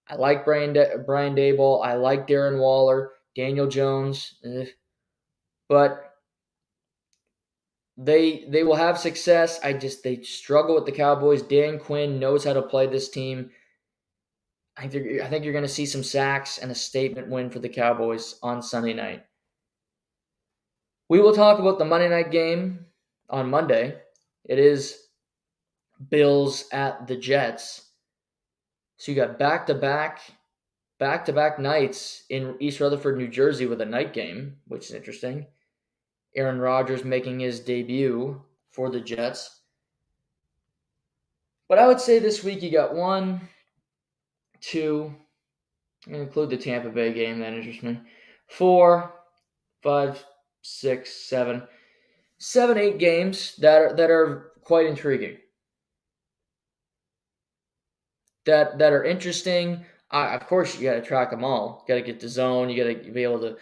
I like Brian Daboll. I like Darren Waller, Daniel Jones, but they will have success. They struggle with the Cowboys. Dan Quinn knows how to play this team. I think you're going to see some sacks and a statement win for the Cowboys on Sunday night. We will talk about the Monday night game on Monday. It is Bills at the Jets. So you got back-to-back nights in East Rutherford, New Jersey with a night game, which is interesting. Aaron Rodgers making his debut for the Jets. But I would say this week you got 1, 2, I'm going to include the Tampa Bay game, that interests me. 4, 5, 6, 7, 8 games that are quite intriguing. That are interesting. Of course, you got to track them all. You got to get the zone. You got to be able to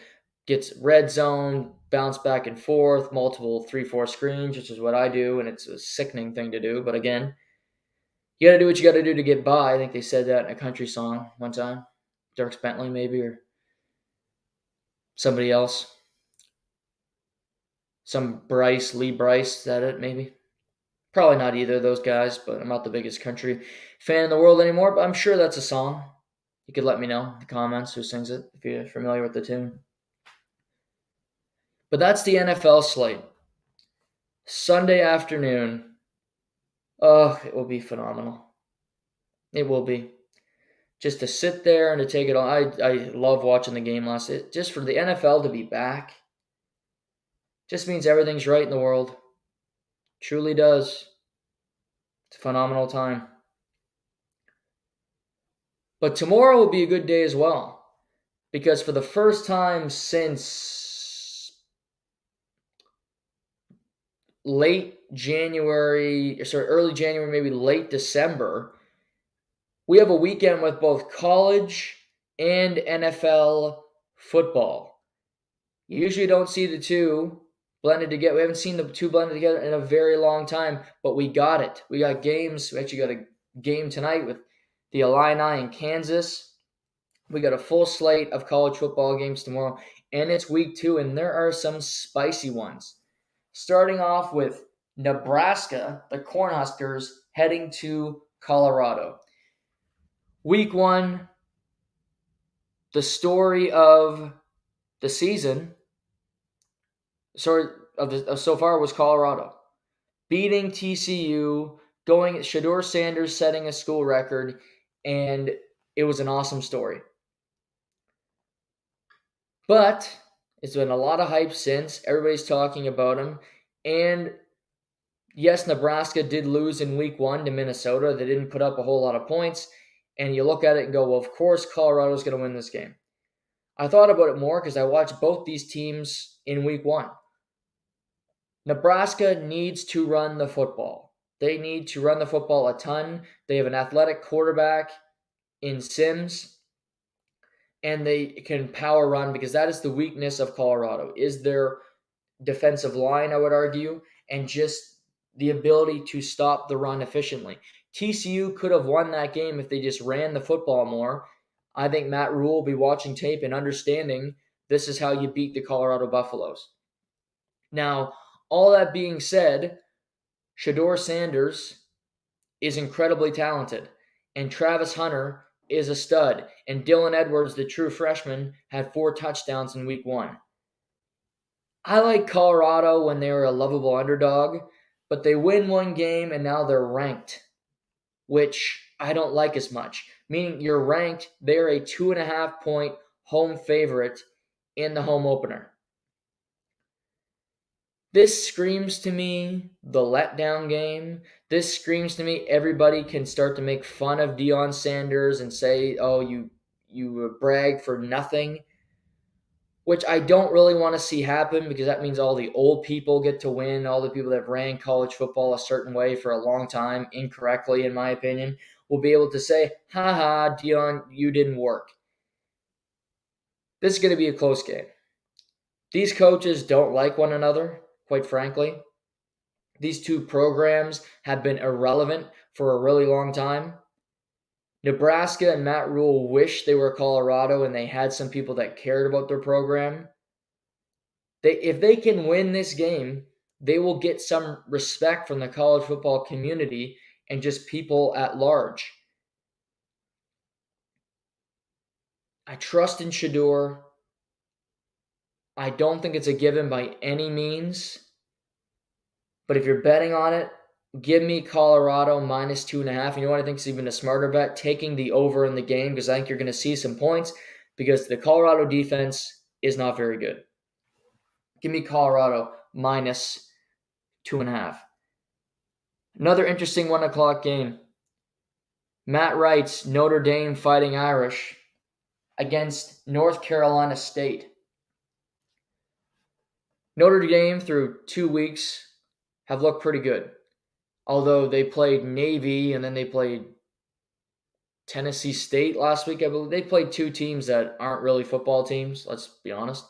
get red zone, bounce back and forth, multiple 3-4 screens, which is what I do, and it's a sickening thing to do. But again, you got to do what you got to do to get by. I think they said that in a country song one time. Dirk Bentley, maybe, or somebody else. Some Lee Bryce, is that it, maybe? Probably not either of those guys, but I'm not the biggest country fan in the world anymore, but I'm sure that's a song. You could let me know in the comments who sings it if you're familiar with the tune. But that's the NFL slate. Sunday afternoon. Oh, it will be phenomenal. It will be. Just to sit there and to take it all. I love watching the game last night. Just for the NFL to be back just means everything's right in the world. Truly does. It's a phenomenal time. But tomorrow will be a good day as well. Because for the first time since early January, maybe late December, we have a weekend with both college and NFL football. You usually don't see the two blended together. We haven't seen the two blended together in a very long time, but we got it. We got games. We actually got a game tonight with the Illini in Kansas. We got a full slate of college football games tomorrow, and it's week 2, and there are some spicy ones. Starting off with Nebraska, the Cornhuskers, heading to Colorado. Week 1, the story of the season, so far was Colorado. Beating TCU, Shedeur Sanders setting a school record, and it was an awesome story. But it's been a lot of hype since. Everybody's talking about him. And yes, Nebraska did lose in week 1 to Minnesota. They didn't put up a whole lot of points. And you look at it and go, well, of course Colorado's going to win this game. I thought about it more because I watched both these teams in week 1. Nebraska needs to run the football. They need to run the football a ton. They have an athletic quarterback in Sims, and they can power run because that is the weakness of Colorado, is their defensive line, I would argue, and just the ability to stop the run efficiently. TCU could have won that game if they just ran the football more. I think Matt Rule will be watching tape and understanding this is how you beat the Colorado Buffaloes. Now, all that being said, Shedeur Sanders is incredibly talented, and Travis Hunter is a stud, and Dylan Edwards, the true freshman, had 4 touchdowns in week 1. I like Colorado when they were a lovable underdog, but they win one game and now they're ranked, which I don't like as much. Meaning you're ranked, they're a 2.5-point home favorite in the home opener. This screams to me the letdown game. This screams to me everybody can start to make fun of Deion Sanders and say, oh, you brag for nothing, which I don't really want to see happen because that means all the old people get to win, all the people that have ran college football a certain way for a long time, incorrectly in my opinion, will be able to say, ha, Deion, you didn't work. This is going to be a close game. These coaches don't like one another, quite frankly. These two programs have been irrelevant for a really long time. Nebraska and Matt Rule wish they were Colorado and they had some people that cared about their program. If they can win this game, they will get some respect from the college football community and just people at large. I trust in Shedeur. I don't think it's a given by any means. But if you're betting on it, give me Colorado minus 2.5. You know what I think is even a smarter bet? Taking the over in the game because I think you're going to see some points because the Colorado defense is not very good. Give me Colorado minus 2.5. Another interesting 1 o'clock game. Matt Wright's Notre Dame Fighting Irish against North Carolina State. Notre Dame through 2 weeks have looked pretty good. Although they played Navy and then they played Tennessee State last week, I believe. They played 2 teams that aren't really football teams, let's be honest.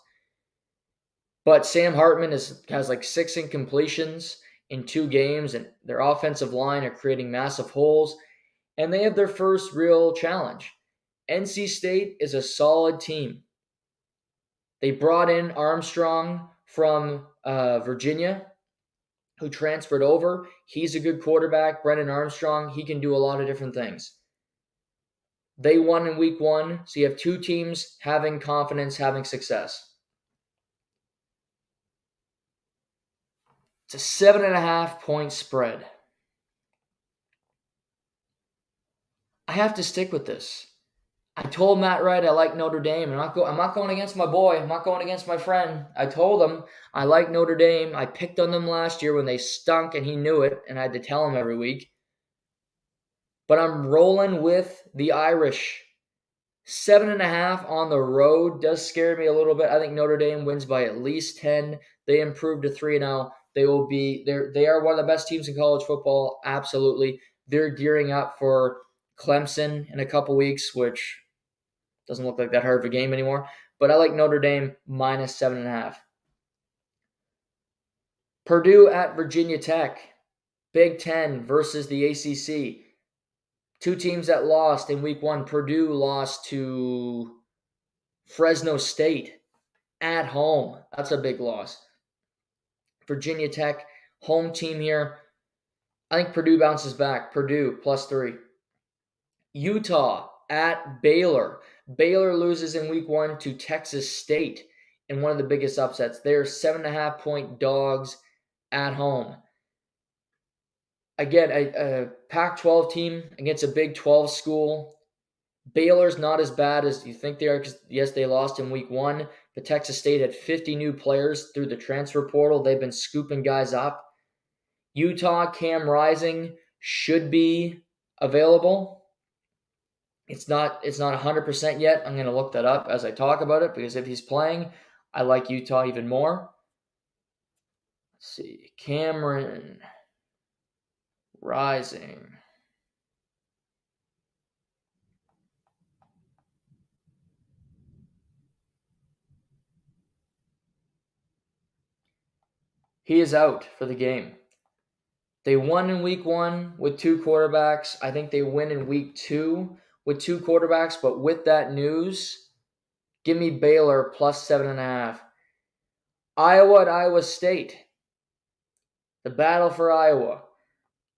But Sam Hartman has like 6 incompletions in 2 games, and their offensive line are creating massive holes, and they have their first real challenge. NC State is a solid team. They brought in Armstrong from Virginia, who transferred over. He's a good quarterback. Brennan Armstrong, he can do a lot of different things. They won in week 1, so you have 2 teams having confidence, having success. It's a 7.5-point spread. I have to stick with this. I told Matt Wright I like Notre Dame. I'm not going against my boy. I'm not going against my friend. I told him I like Notre Dame. I picked on them last year when they stunk, and he knew it, and I had to tell him every week. But I'm rolling with the Irish. 7.5 on the road does scare me a little bit. I think Notre Dame wins by at least 10. They improved to 3-0. They are one of the best teams in college football. Absolutely. They're gearing up for Clemson in a couple weeks, which doesn't look like that hard of a game anymore. But I like Notre Dame minus 7.5. Purdue at Virginia Tech. Big Ten versus the ACC. 2 teams that lost in week 1. Purdue lost to Fresno State at home. That's a big loss. Virginia Tech, home team here. I think Purdue bounces back. Purdue plus 3. Utah at Baylor. Baylor loses in week 1 to Texas State in one of the biggest upsets. They're 7.5-point dogs at home. Again, a Pac-12 team against a Big 12 school. Baylor's not as bad as you think they are because, yes, they lost in week 1, but Texas State had 50 new players through the transfer portal. They've been scooping guys up. Utah, Cam Rising should be available. It's not 100% yet. I'm going to look that up as I talk about it because if he's playing, I like Utah even more. Let's see. Cameron Rising. He is out for the game. They won in week 1 with 2 quarterbacks. I think they win in week 2 with 2 quarterbacks. But with that news, give me Baylor plus 7.5. Iowa at Iowa State. The battle for Iowa.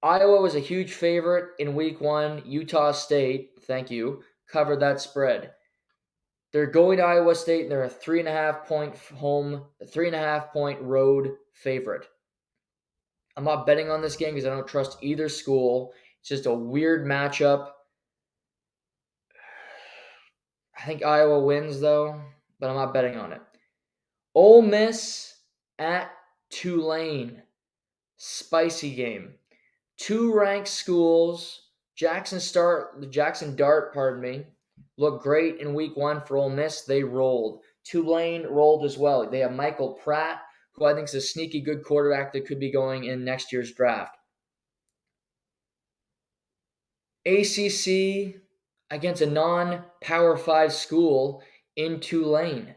Iowa was a huge favorite in week 1. Utah State, thank you, covered that spread. They're going to Iowa State, and they're a 3.5-point road favorite. I'm not betting on this game because I don't trust either school. It's just a weird matchup. I think Iowa wins, though, but I'm not betting on it. Ole Miss at Tulane. Spicy game. 2 ranked schools. Jackson Dart, looked great in week 1 for Ole Miss. They rolled. Tulane rolled as well. They have Michael Pratt, who I think is a sneaky good quarterback that could be going in next year's draft. ACC against a non-Power 5 school in Tulane.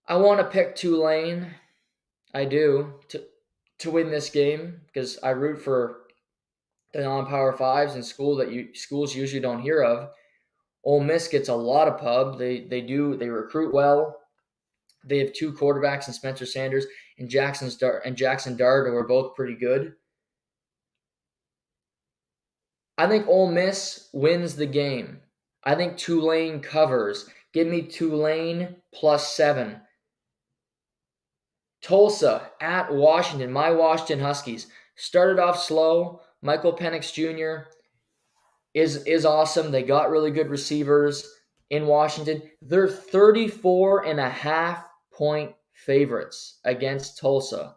I want to pick Tulane. I do, to win this game because I root for the non-Power 5s and schools usually don't hear of. Ole Miss gets a lot of pub. They recruit well. They have 2 quarterbacks in Spencer Sanders and Jackson Dart, who are both pretty good. I think Ole Miss wins the game. I think Tulane covers. Give me Tulane +7. Tulsa at Washington. My Washington Huskies started off slow. Michael Penix Jr. is awesome. They got really good receivers in Washington. They're 34.5-point favorites against Tulsa.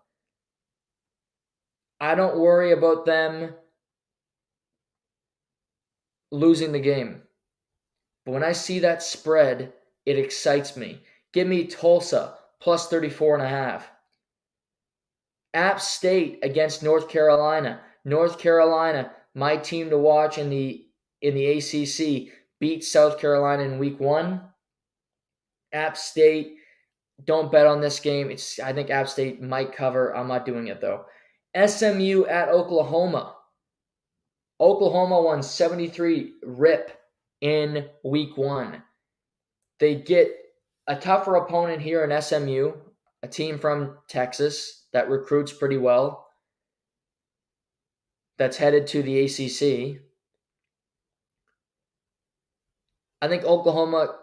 I don't worry about them losing the game. But when I see that spread, it excites me. Give me Tulsa +34.5. App State against North Carolina. North Carolina, my team to watch in the ACC, beat South Carolina in week 1. App State, don't bet on this game. I think App State might cover. I'm not doing it though. SMU at Oklahoma. Oklahoma won 73 rip in week 1. They get a tougher opponent here in SMU, a team from Texas that recruits pretty well, that's headed to the ACC. I think Oklahoma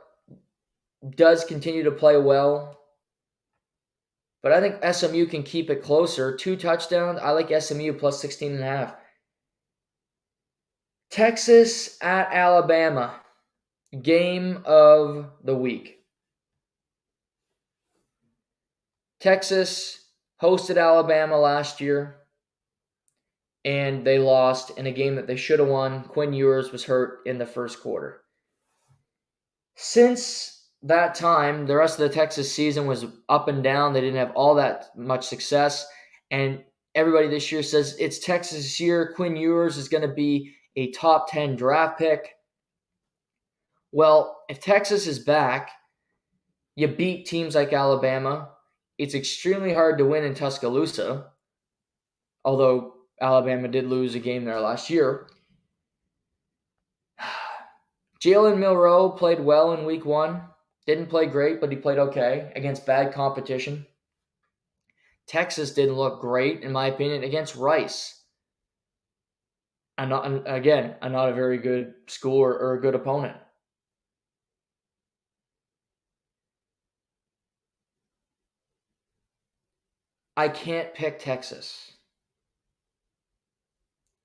does continue to play well, but I think SMU can keep it closer. 2 touchdowns. I like SMU +16.5. Texas at Alabama. Game of the week. Texas hosted Alabama last year, and they lost in a game that they should have won. Quinn Ewers was hurt in the first quarter. Since that time, the rest of the Texas season was up and down. They didn't have all that much success, and everybody this year says it's Texas' year. Quinn Ewers is going to be a top 10 draft pick. Well, if Texas is back, you beat teams like Alabama. It's extremely hard to win in Tuscaloosa, although Alabama did lose a game there last year. Jalen Milroe played well in week 1. Didn't play great, but he played okay against bad competition. Texas didn't look great, in my opinion, against Rice. I'm not a very good school or a good opponent. I can't pick Texas.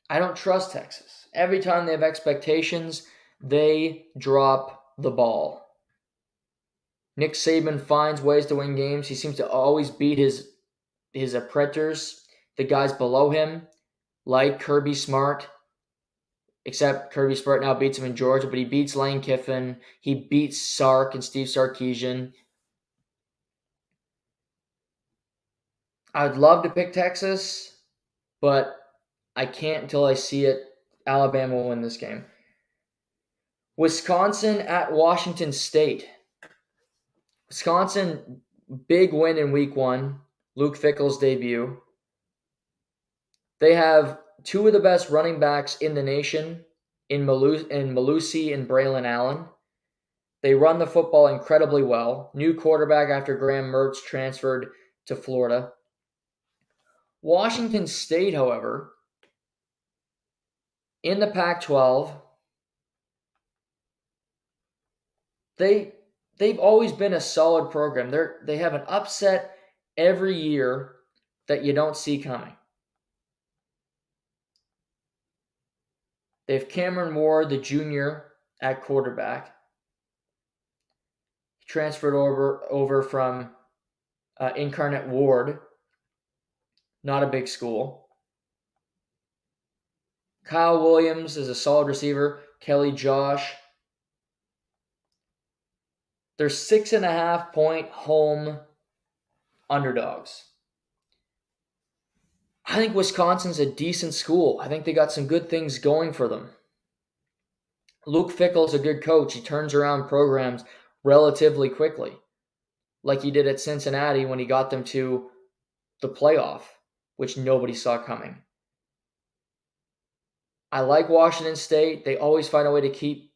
I don't trust Texas. Every time they have expectations, they drop the ball. Nick Saban finds ways to win games. He seems to always beat his apprentices, the guys below him, like Kirby Smart. Except Kirby Smart now beats him in Georgia, but he beats Lane Kiffin. He beats Sark and Steve Sarkisian. I'd love to pick Texas, but I can't until I see it. Alabama will win this game. Wisconsin at Washington State. Wisconsin, big win in week 1. Luke Fickell's debut. They have 2 of the best running backs in the nation in Malusi and Braylon Allen. They run the football incredibly well. New quarterback after Graham Mertz transferred to Florida. Washington State, however, In the Pac-12, they've always been a solid program. They have an upset every year that you don't see coming. They have Cameron Ward, the junior, at quarterback. He transferred over from Incarnate Ward, not a big school. Kyle Williams is a solid receiver. Kelly Josh. They're 6.5-point home underdogs. I think Wisconsin's a decent school. I think they got some good things going for them. Luke Fickell's a good coach. He turns around programs relatively quickly, like he did at Cincinnati when he got them to the playoff, which nobody saw coming. I like Washington State. They always find a way to keep.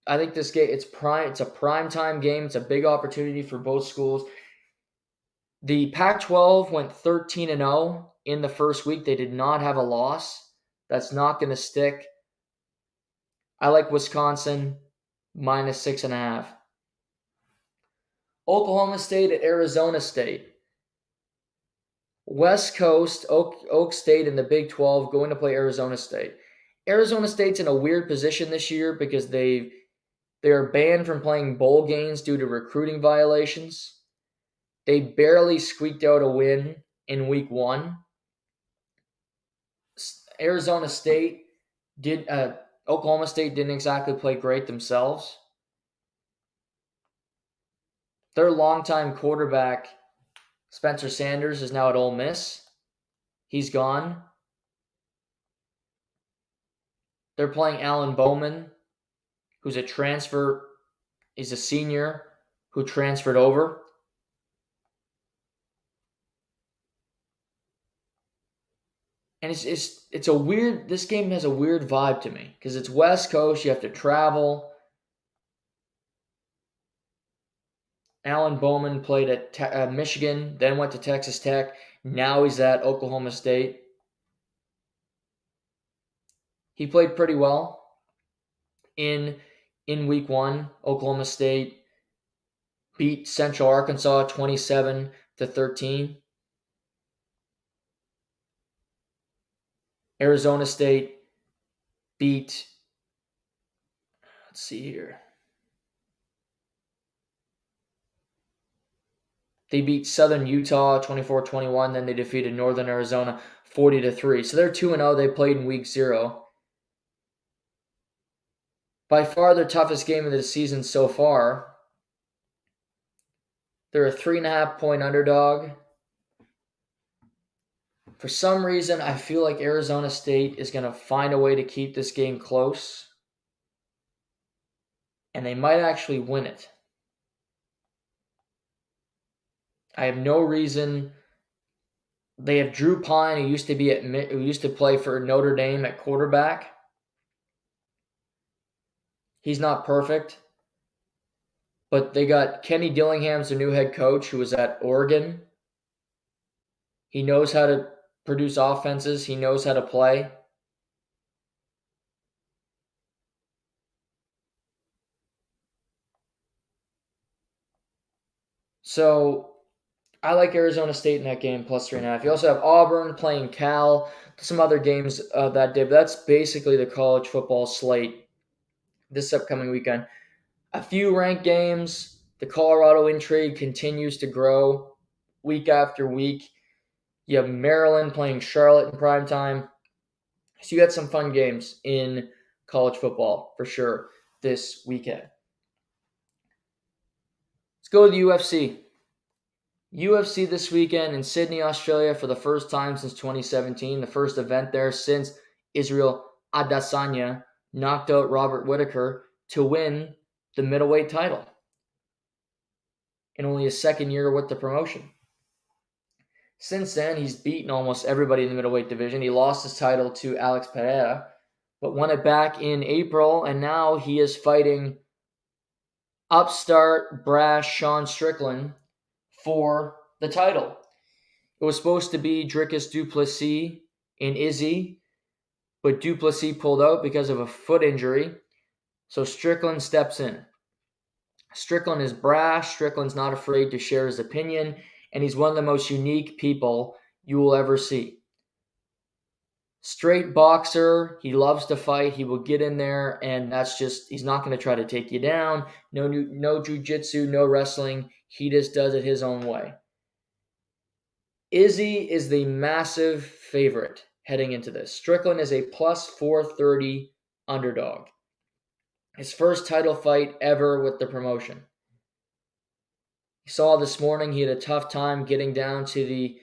I think this game, it's a prime time game. It's a big opportunity for both schools. The Pac-12 went 13-0 in the first week. They did not have a loss. That's not going to stick. I like Wisconsin minus 6.5. Oklahoma State at Arizona State. West Coast, Oak State in the Big 12 going to play Arizona State. Arizona State's in a weird position this year because they are banned from playing bowl games due to recruiting violations. They barely squeaked out a win in week 1. Arizona State Oklahoma State didn't exactly play great themselves. Their longtime quarterback, Spencer Sanders, is now at Ole Miss. He's gone. They're playing Alan Bowman, who's a transfer. He's a senior who transferred over. And it's a weird, this game has a weird vibe to me because it's West Coast, you have to travel. Alan Bowman played at Michigan, then went to Texas Tech. Now he's at Oklahoma State. He played pretty well in week 1. Oklahoma State beat Central Arkansas 27-13. Arizona State beat, let's see here. They beat Southern Utah 24-21. Then they defeated Northern Arizona 40-3. So they're 2-0. They played in week 0. By far their toughest game of the season so far. They're a 3.5-point underdog. For some reason, I feel like Arizona State is going to find a way to keep this game close. And they might actually win it. I have no reason. They have Drew Pine, who used to play for Notre Dame at quarterback. He's not perfect, but they got Kenny Dillingham's the new head coach, who was at Oregon. He knows how to produce offenses. He knows how to play. So I like Arizona State in that game, plus 3.5. You also have Auburn playing Cal, some other games that day, but that's basically the college football slate this upcoming weekend. A few ranked games. The Colorado intrigue continues to grow week after week. You have Maryland playing Charlotte in primetime. So you got some fun games in college football for sure this weekend. Let's go to the UFC. UFC this weekend in Sydney, Australia for the first time since 2017. The first event there since Israel Adesanya knocked out Robert Whittaker to win the middleweight title in only his second year with the promotion. Since then, he's beaten almost everybody in the middleweight division. He lost his title to Alex Pereira, but won it back in April, and now he is fighting upstart brash Sean Strickland for the title. It was supposed to be Dricus du Plessis and Izzy. but Du Plessis pulled out because of a foot injury, so Strickland steps in. Strickland is brash, Strickland's not afraid to share his opinion, and he's one of the most unique people you will ever see. Straight boxer, he loves to fight, he will get in there, and he's not going to try to take you down. No jiu-jitsu, no wrestling, he just does it his own way. Izzy is the massive favorite heading into this. Strickland is a plus 430 underdog. His first title fight ever with the promotion. You saw this morning he had a tough time getting down to the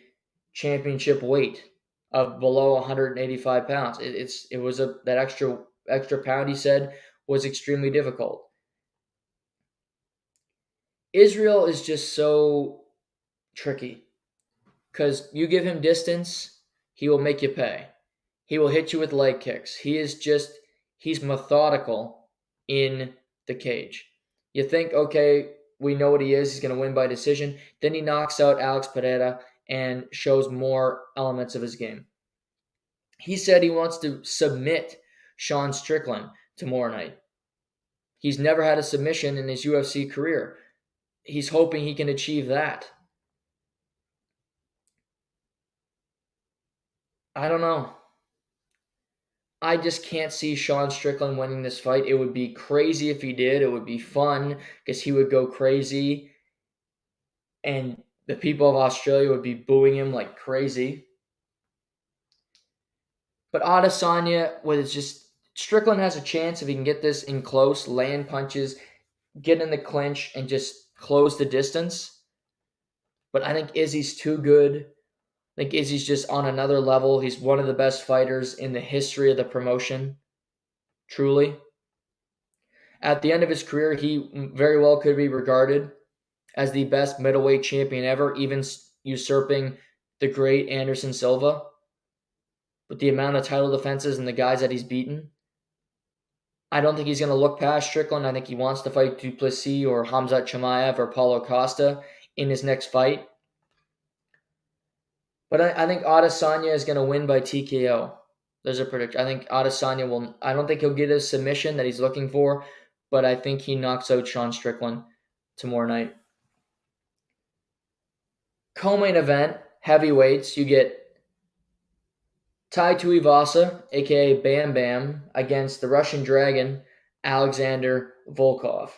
championship weight of below 185 pounds. That extra pound, he said, was extremely difficult. Israel is just so tricky because you give him distance, he will make you pay. He will hit you with leg kicks. He's methodical in the cage. You think, okay, we know what he is. He's going to win by decision. Then he knocks out Alex Pereira and shows more elements of his game. He said he wants to submit Sean Strickland tomorrow night. He's never had a submission in his UFC career. He's hoping he can achieve that. I don't know. I just can't see Sean Strickland winning this fight. It would be crazy if he did. It would be fun because he would go crazy and the people of Australia would be booing him like crazy. But Adesanya was just Strickland has a chance if he can get this in close, land punches, get in the clinch, and just close the distance. But I think Izzy's too good. I think Izzy's just on another level. He's one of the best fighters in the history of the promotion. Truly. At the end of his career, he very well could be regarded as the best middleweight champion ever, even usurping the great Anderson Silva. With the amount of title defenses and the guys that he's beaten, I don't think he's going to look past Strickland. I think he wants to fight Du Plessis or Khamzat Chimaev or Paulo Costa in his next fight. But I think Adesanya is going to win by TKO. There's a prediction. I think Adesanya will. I don't think he'll get a submission that he's looking for, but I think he knocks out Sean Strickland tomorrow night. Co-main event, heavyweights. You get Tai Tuivasa, a.k.a. Bam Bam, against the Russian Dragon, Alexander Volkov.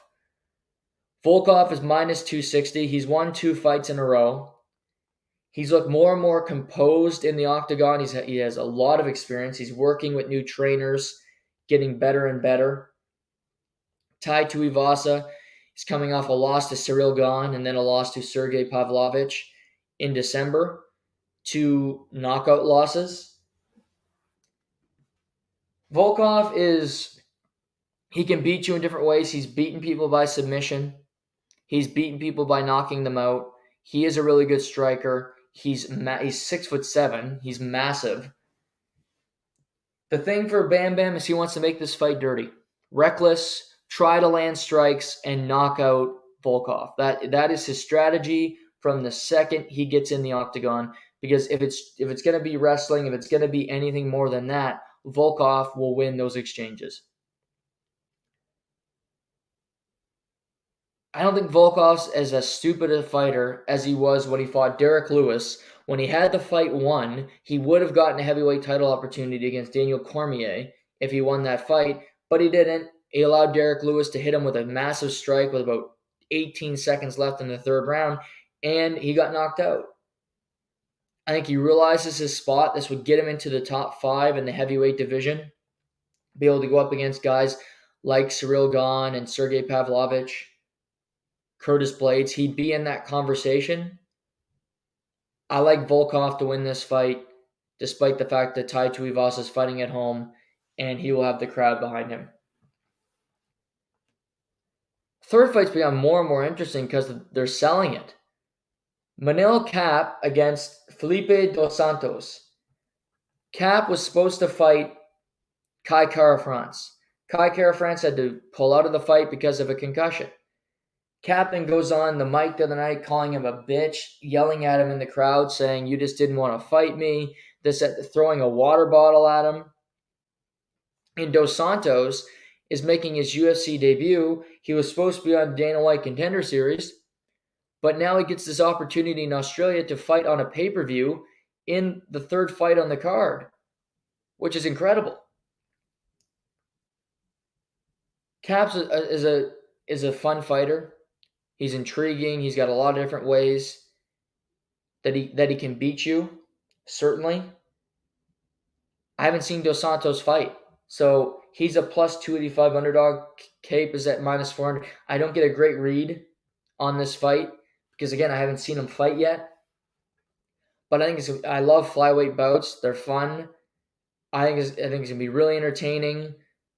Volkov is minus 260. He's won 2 fights in a row. He's looked more and more composed in the octagon. He has a lot of experience. He's working with new trainers, getting better and better. Tai Tuivasa is coming off a loss to Cyril Gane and then a loss to Sergey Pavlovich in December. 2 knockout losses. Volkov he can beat you in different ways. He's beaten people by submission. He's beaten people by knocking them out. He is a really good striker. He's 6'7". He's massive. The thing for Bam Bam is he wants to make this fight dirty. Reckless, try to land strikes, and knock out Volkov. That is his strategy from the second he gets in the octagon. Because if it's going to be wrestling, if it's going to be anything more than that, Volkov will win those exchanges. I don't think Volkov's as stupid a fighter as he was when he fought Derek Lewis. When he had the fight won, he would have gotten a heavyweight title opportunity against Daniel Cormier if he won that fight, but he didn't. He allowed Derek Lewis to hit him with a massive strike with about 18 seconds left in the 3rd round, and he got knocked out. I think he realizes his spot. This would get him into the top 5 in the heavyweight division, be able to go up against guys like Cyril Gane and Sergey Pavlovich, Curtis Blades. He'd be in that conversation. I like Volkov to win this fight, despite the fact that Tai Tuivasa is fighting at home, and he will have the crowd behind him. Third fight's become more and more interesting because they're selling it. Manel Kape against Felipe Dos Santos. Kape was supposed to fight Kai Kara-France. Kai Kara-France had to pull out of the fight because of a concussion. Kape then goes on the mic the other night calling him a bitch, yelling at him in the crowd, saying, "You just didn't want to fight me," throwing a water bottle at him. And Dos Santos is making his UFC debut. He was supposed to be on Dana White Contender Series, but now he gets this opportunity in Australia to fight on a pay-per-view in the third fight on the card, which is incredible. Caps is a fun fighter. He's intriguing. He's got a lot of different ways that he can beat you. Certainly, I haven't seen Dos Santos fight, so he's a plus 285 underdog. Cape is at minus 400. I don't get a great read on this fight because again, I haven't seen him fight yet. But I love flyweight bouts. They're fun. I think it's gonna be really entertaining.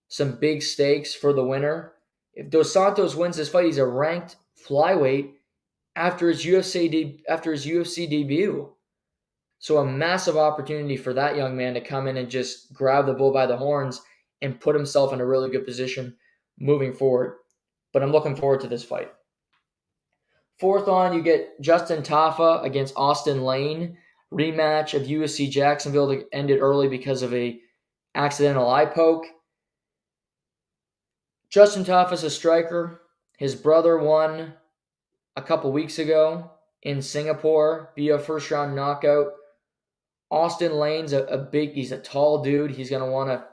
Some big stakes for the winner. If Dos Santos wins this fight, he's a ranked flyweight after his UFC debut. So a massive opportunity for that young man to come in and just grab the bull by the horns and put himself in a really good position moving forward. But I'm looking forward to this fight. Fourth on, you get Justin Tafa against Austin Lane. Rematch of UFC Jacksonville that ended early because of a accidental eye poke. Justin Tafa's a striker. His brother won a couple weeks ago in Singapore via first round knockout. Austin Lane's he's a tall dude. He's going to want to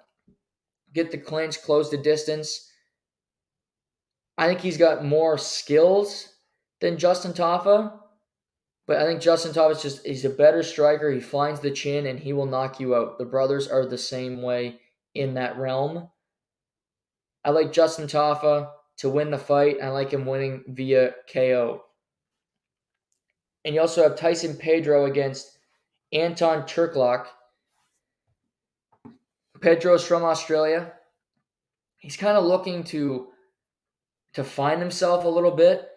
get the clinch, close the distance. I think he's got more skills than Justin Tafa, but I think Justin Tafa he's a better striker. He finds the chin and he will knock you out. The brothers are the same way in that realm. I like Justin Tafa to win the fight. I like him winning via KO. And you also have Tyson Pedro against Anton Turklok. Pedro's from Australia. He's kind of looking to find himself a little bit.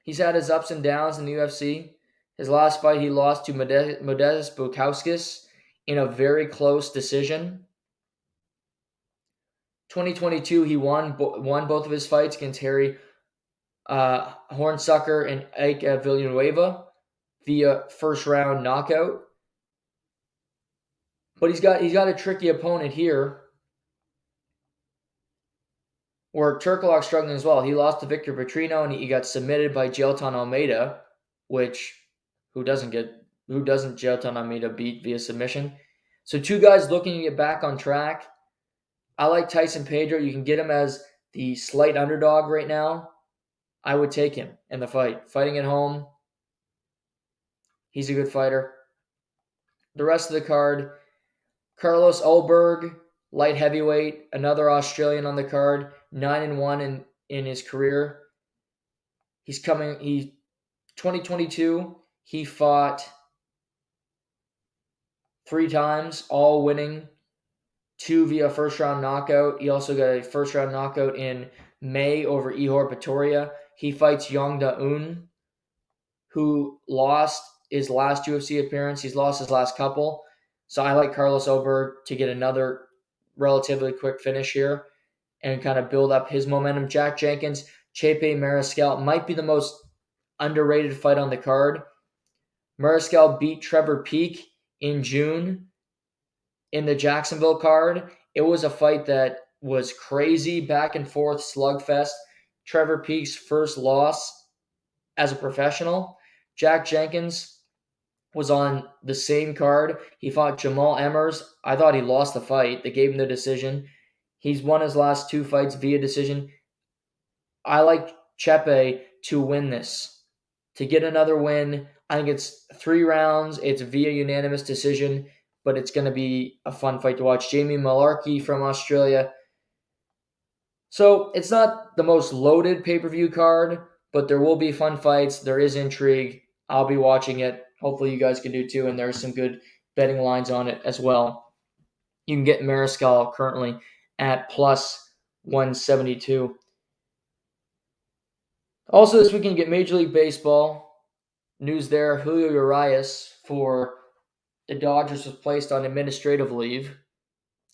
He's had his ups and downs in the UFC. His last fight, he lost to Modestas Bukauskas in a very close decision. 2022, he won both of his fights against Harry Hornsucker and Ike Villanueva via first round knockout. But he's got a tricky opponent here, where Turkalok's struggling as well. He lost to Victor Petrino and he got submitted by Gelton Almeida, which who doesn't Gelton Almeida beat via submission? So two guys looking to get back on track. I like Tyson Pedro. You can get him as the slight underdog right now. I would take him in the fight. Fighting at home, he's a good fighter. The rest of the card, Carlos Ulberg, light heavyweight, another Australian on the card, 9-1 in his career. 2022, he fought 3 times, all winning, 2 via first round knockout. He also got a first round knockout in May over Ihor Pretoria. He fights Yong Da-un, who lost his last UFC appearance. He's lost his last couple. So I like Carlos Ulberg to get another relatively quick finish here and kind of build up his momentum. Jack Jenkins, Chepe Mariscal might be the most underrated fight on the card. Mariscal beat Trevor Peek in June in the Jacksonville card. It was a fight that was crazy, back and forth slugfest. Trevor Peek's first loss as a professional. Jack Jenkins was on the same card. He fought Jamal Emmers. I thought he lost the fight. They gave him the decision. He's won his last 2 fights via decision. I like Chepe to win this, to get another win. I think it's 3 rounds. It's via unanimous decision, but it's going to be a fun fight to watch. Jamie Malarkey from Australia. So it's not the most loaded pay-per-view card, but there will be fun fights. There is intrigue. I'll be watching it. Hopefully you guys can do too, and there's some good betting lines on it as well. You can get Mariscal currently at plus 172. Also this weekend, you get Major League Baseball. News there, Julio Urias for the Dodgers was placed on administrative leave.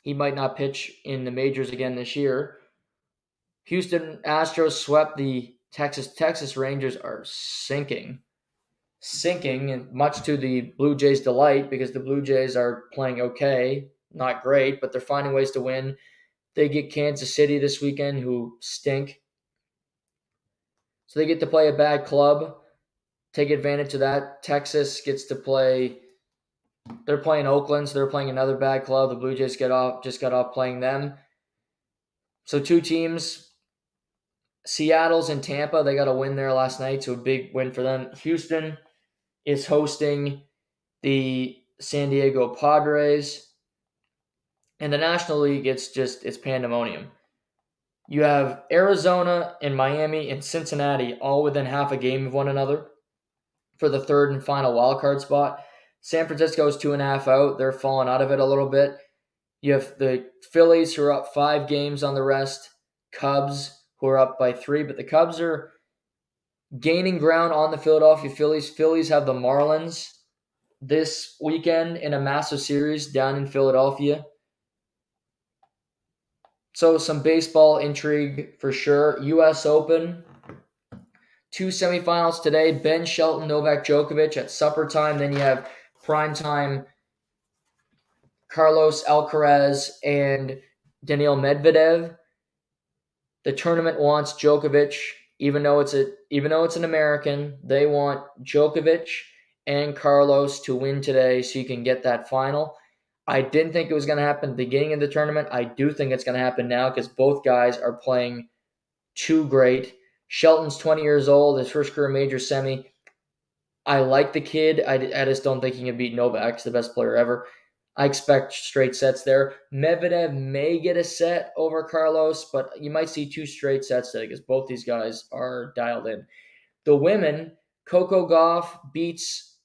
He might not pitch in the majors again this year. Houston Astros swept the Texas Rangers are sinking, and much to the Blue Jays' delight because the Blue Jays are playing okay, not great, but they're finding ways to win. They get Kansas City this weekend, who stink. So they get to play a bad club, take advantage of that. Texas gets to play. They're playing Oakland, so they're playing another bad club. The Blue Jays just got off playing them. So two teams, Seattle's and Tampa, they got a win there last night, so a big win for them. Houston is hosting the San Diego Padres. And the National League, it's pandemonium. You have Arizona and Miami and Cincinnati all within half a game of one another for the third and final wildcard spot. San Francisco's 2.5 out. They're falling out of it a little bit. You have the Phillies, who are up 5 games on the rest. Cubs, who are up by 3. But the Cubs are gaining ground on the Philadelphia Phillies. Phillies have the Marlins this weekend in a massive series down in Philadelphia. So some baseball intrigue for sure. U.S. Open, 2 semifinals today. Ben Shelton, Novak Djokovic at supper time. Then you have primetime Carlos Alcaraz and Daniil Medvedev. The tournament wants Djokovic, even though it's an American, they want Djokovic and Carlos to win today so you can get that final. I didn't think it was going to happen at the beginning of the tournament. I do think it's going to happen now because both guys are playing too great. Shelton's 20 years old, his first career major semi. I like the kid. I just don't think he can beat Novak. He's the best player ever. I expect straight sets there. Medvedev may get a set over Carlos, but you might see 2 straight sets today because both these guys are dialed in. The women, Coco Gauff beats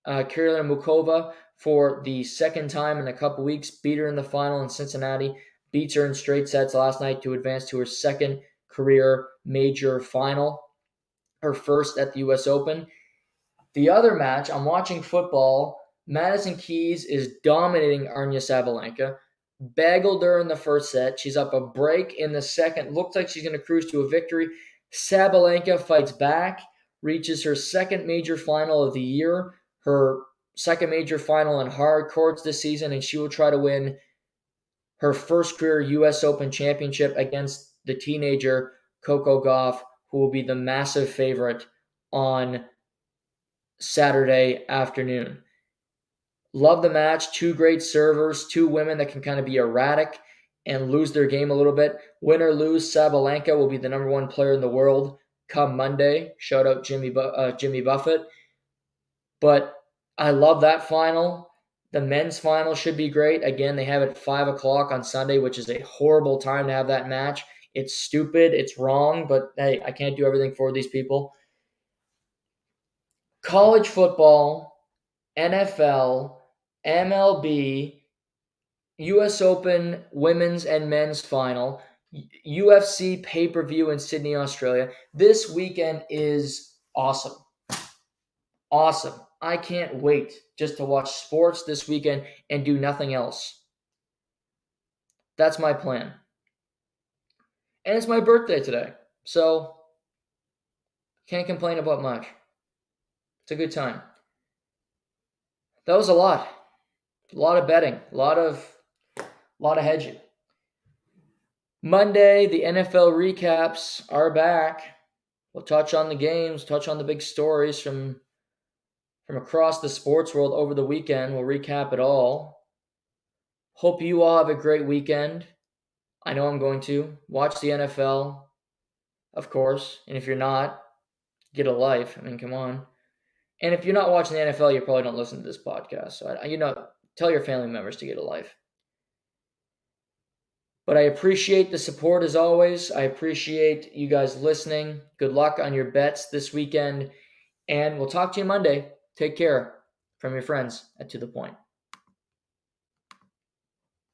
Karolina Mukova for the second time in a couple weeks. Beat her in the final in Cincinnati. Beats her in straight sets last night to advance to her second career major final. Her first at the U.S. Open. The other match, I'm watching football. Madison Keys is dominating Arina Sabalenka. Baggled her in the first set. She's up a break in the second. Looks like she's going to cruise to a victory. Sabalenka fights back, reaches her second major final of the year, her second major final in hard courts this season, and she will try to win her first career U.S. Open championship against the teenager Coco Gauff, who will be the massive favorite on Saturday afternoon. Love the match. 2 great servers, 2 women that can kind of be erratic and lose their game a little bit. Win or lose, Sabalenka will be the number 1 player in the world come Monday. Shout out Jimmy Buffett. But I love that final. The men's final should be great. Again, they have it at 5 o'clock on Sunday, which is a horrible time to have that match. It's stupid. It's wrong. But hey, I can't do everything for these people. College football, NFL, MLB, U.S. Open women's and men's final, UFC pay-per-view in Sydney, Australia. This weekend is awesome. Awesome. I can't wait just to watch sports this weekend and do nothing else. That's my plan. And it's my birthday today, so can't complain about much. It's a good time. That was a lot. A lot of betting. A lot of hedging. Monday, the NFL recaps are back. We'll touch on the games, touch on the big stories from across the sports world over the weekend. We'll recap it all. Hope you all have a great weekend. I know I'm going to. Watch the NFL, of course. And if you're not, get a life. I mean, come on. And if you're not watching the NFL, you probably don't listen to this podcast. So, tell your family members to get a life. But I appreciate the support as always. I appreciate you guys listening. Good luck on your bets this weekend. And we'll talk to you Monday. Take care from your friends at To The Point.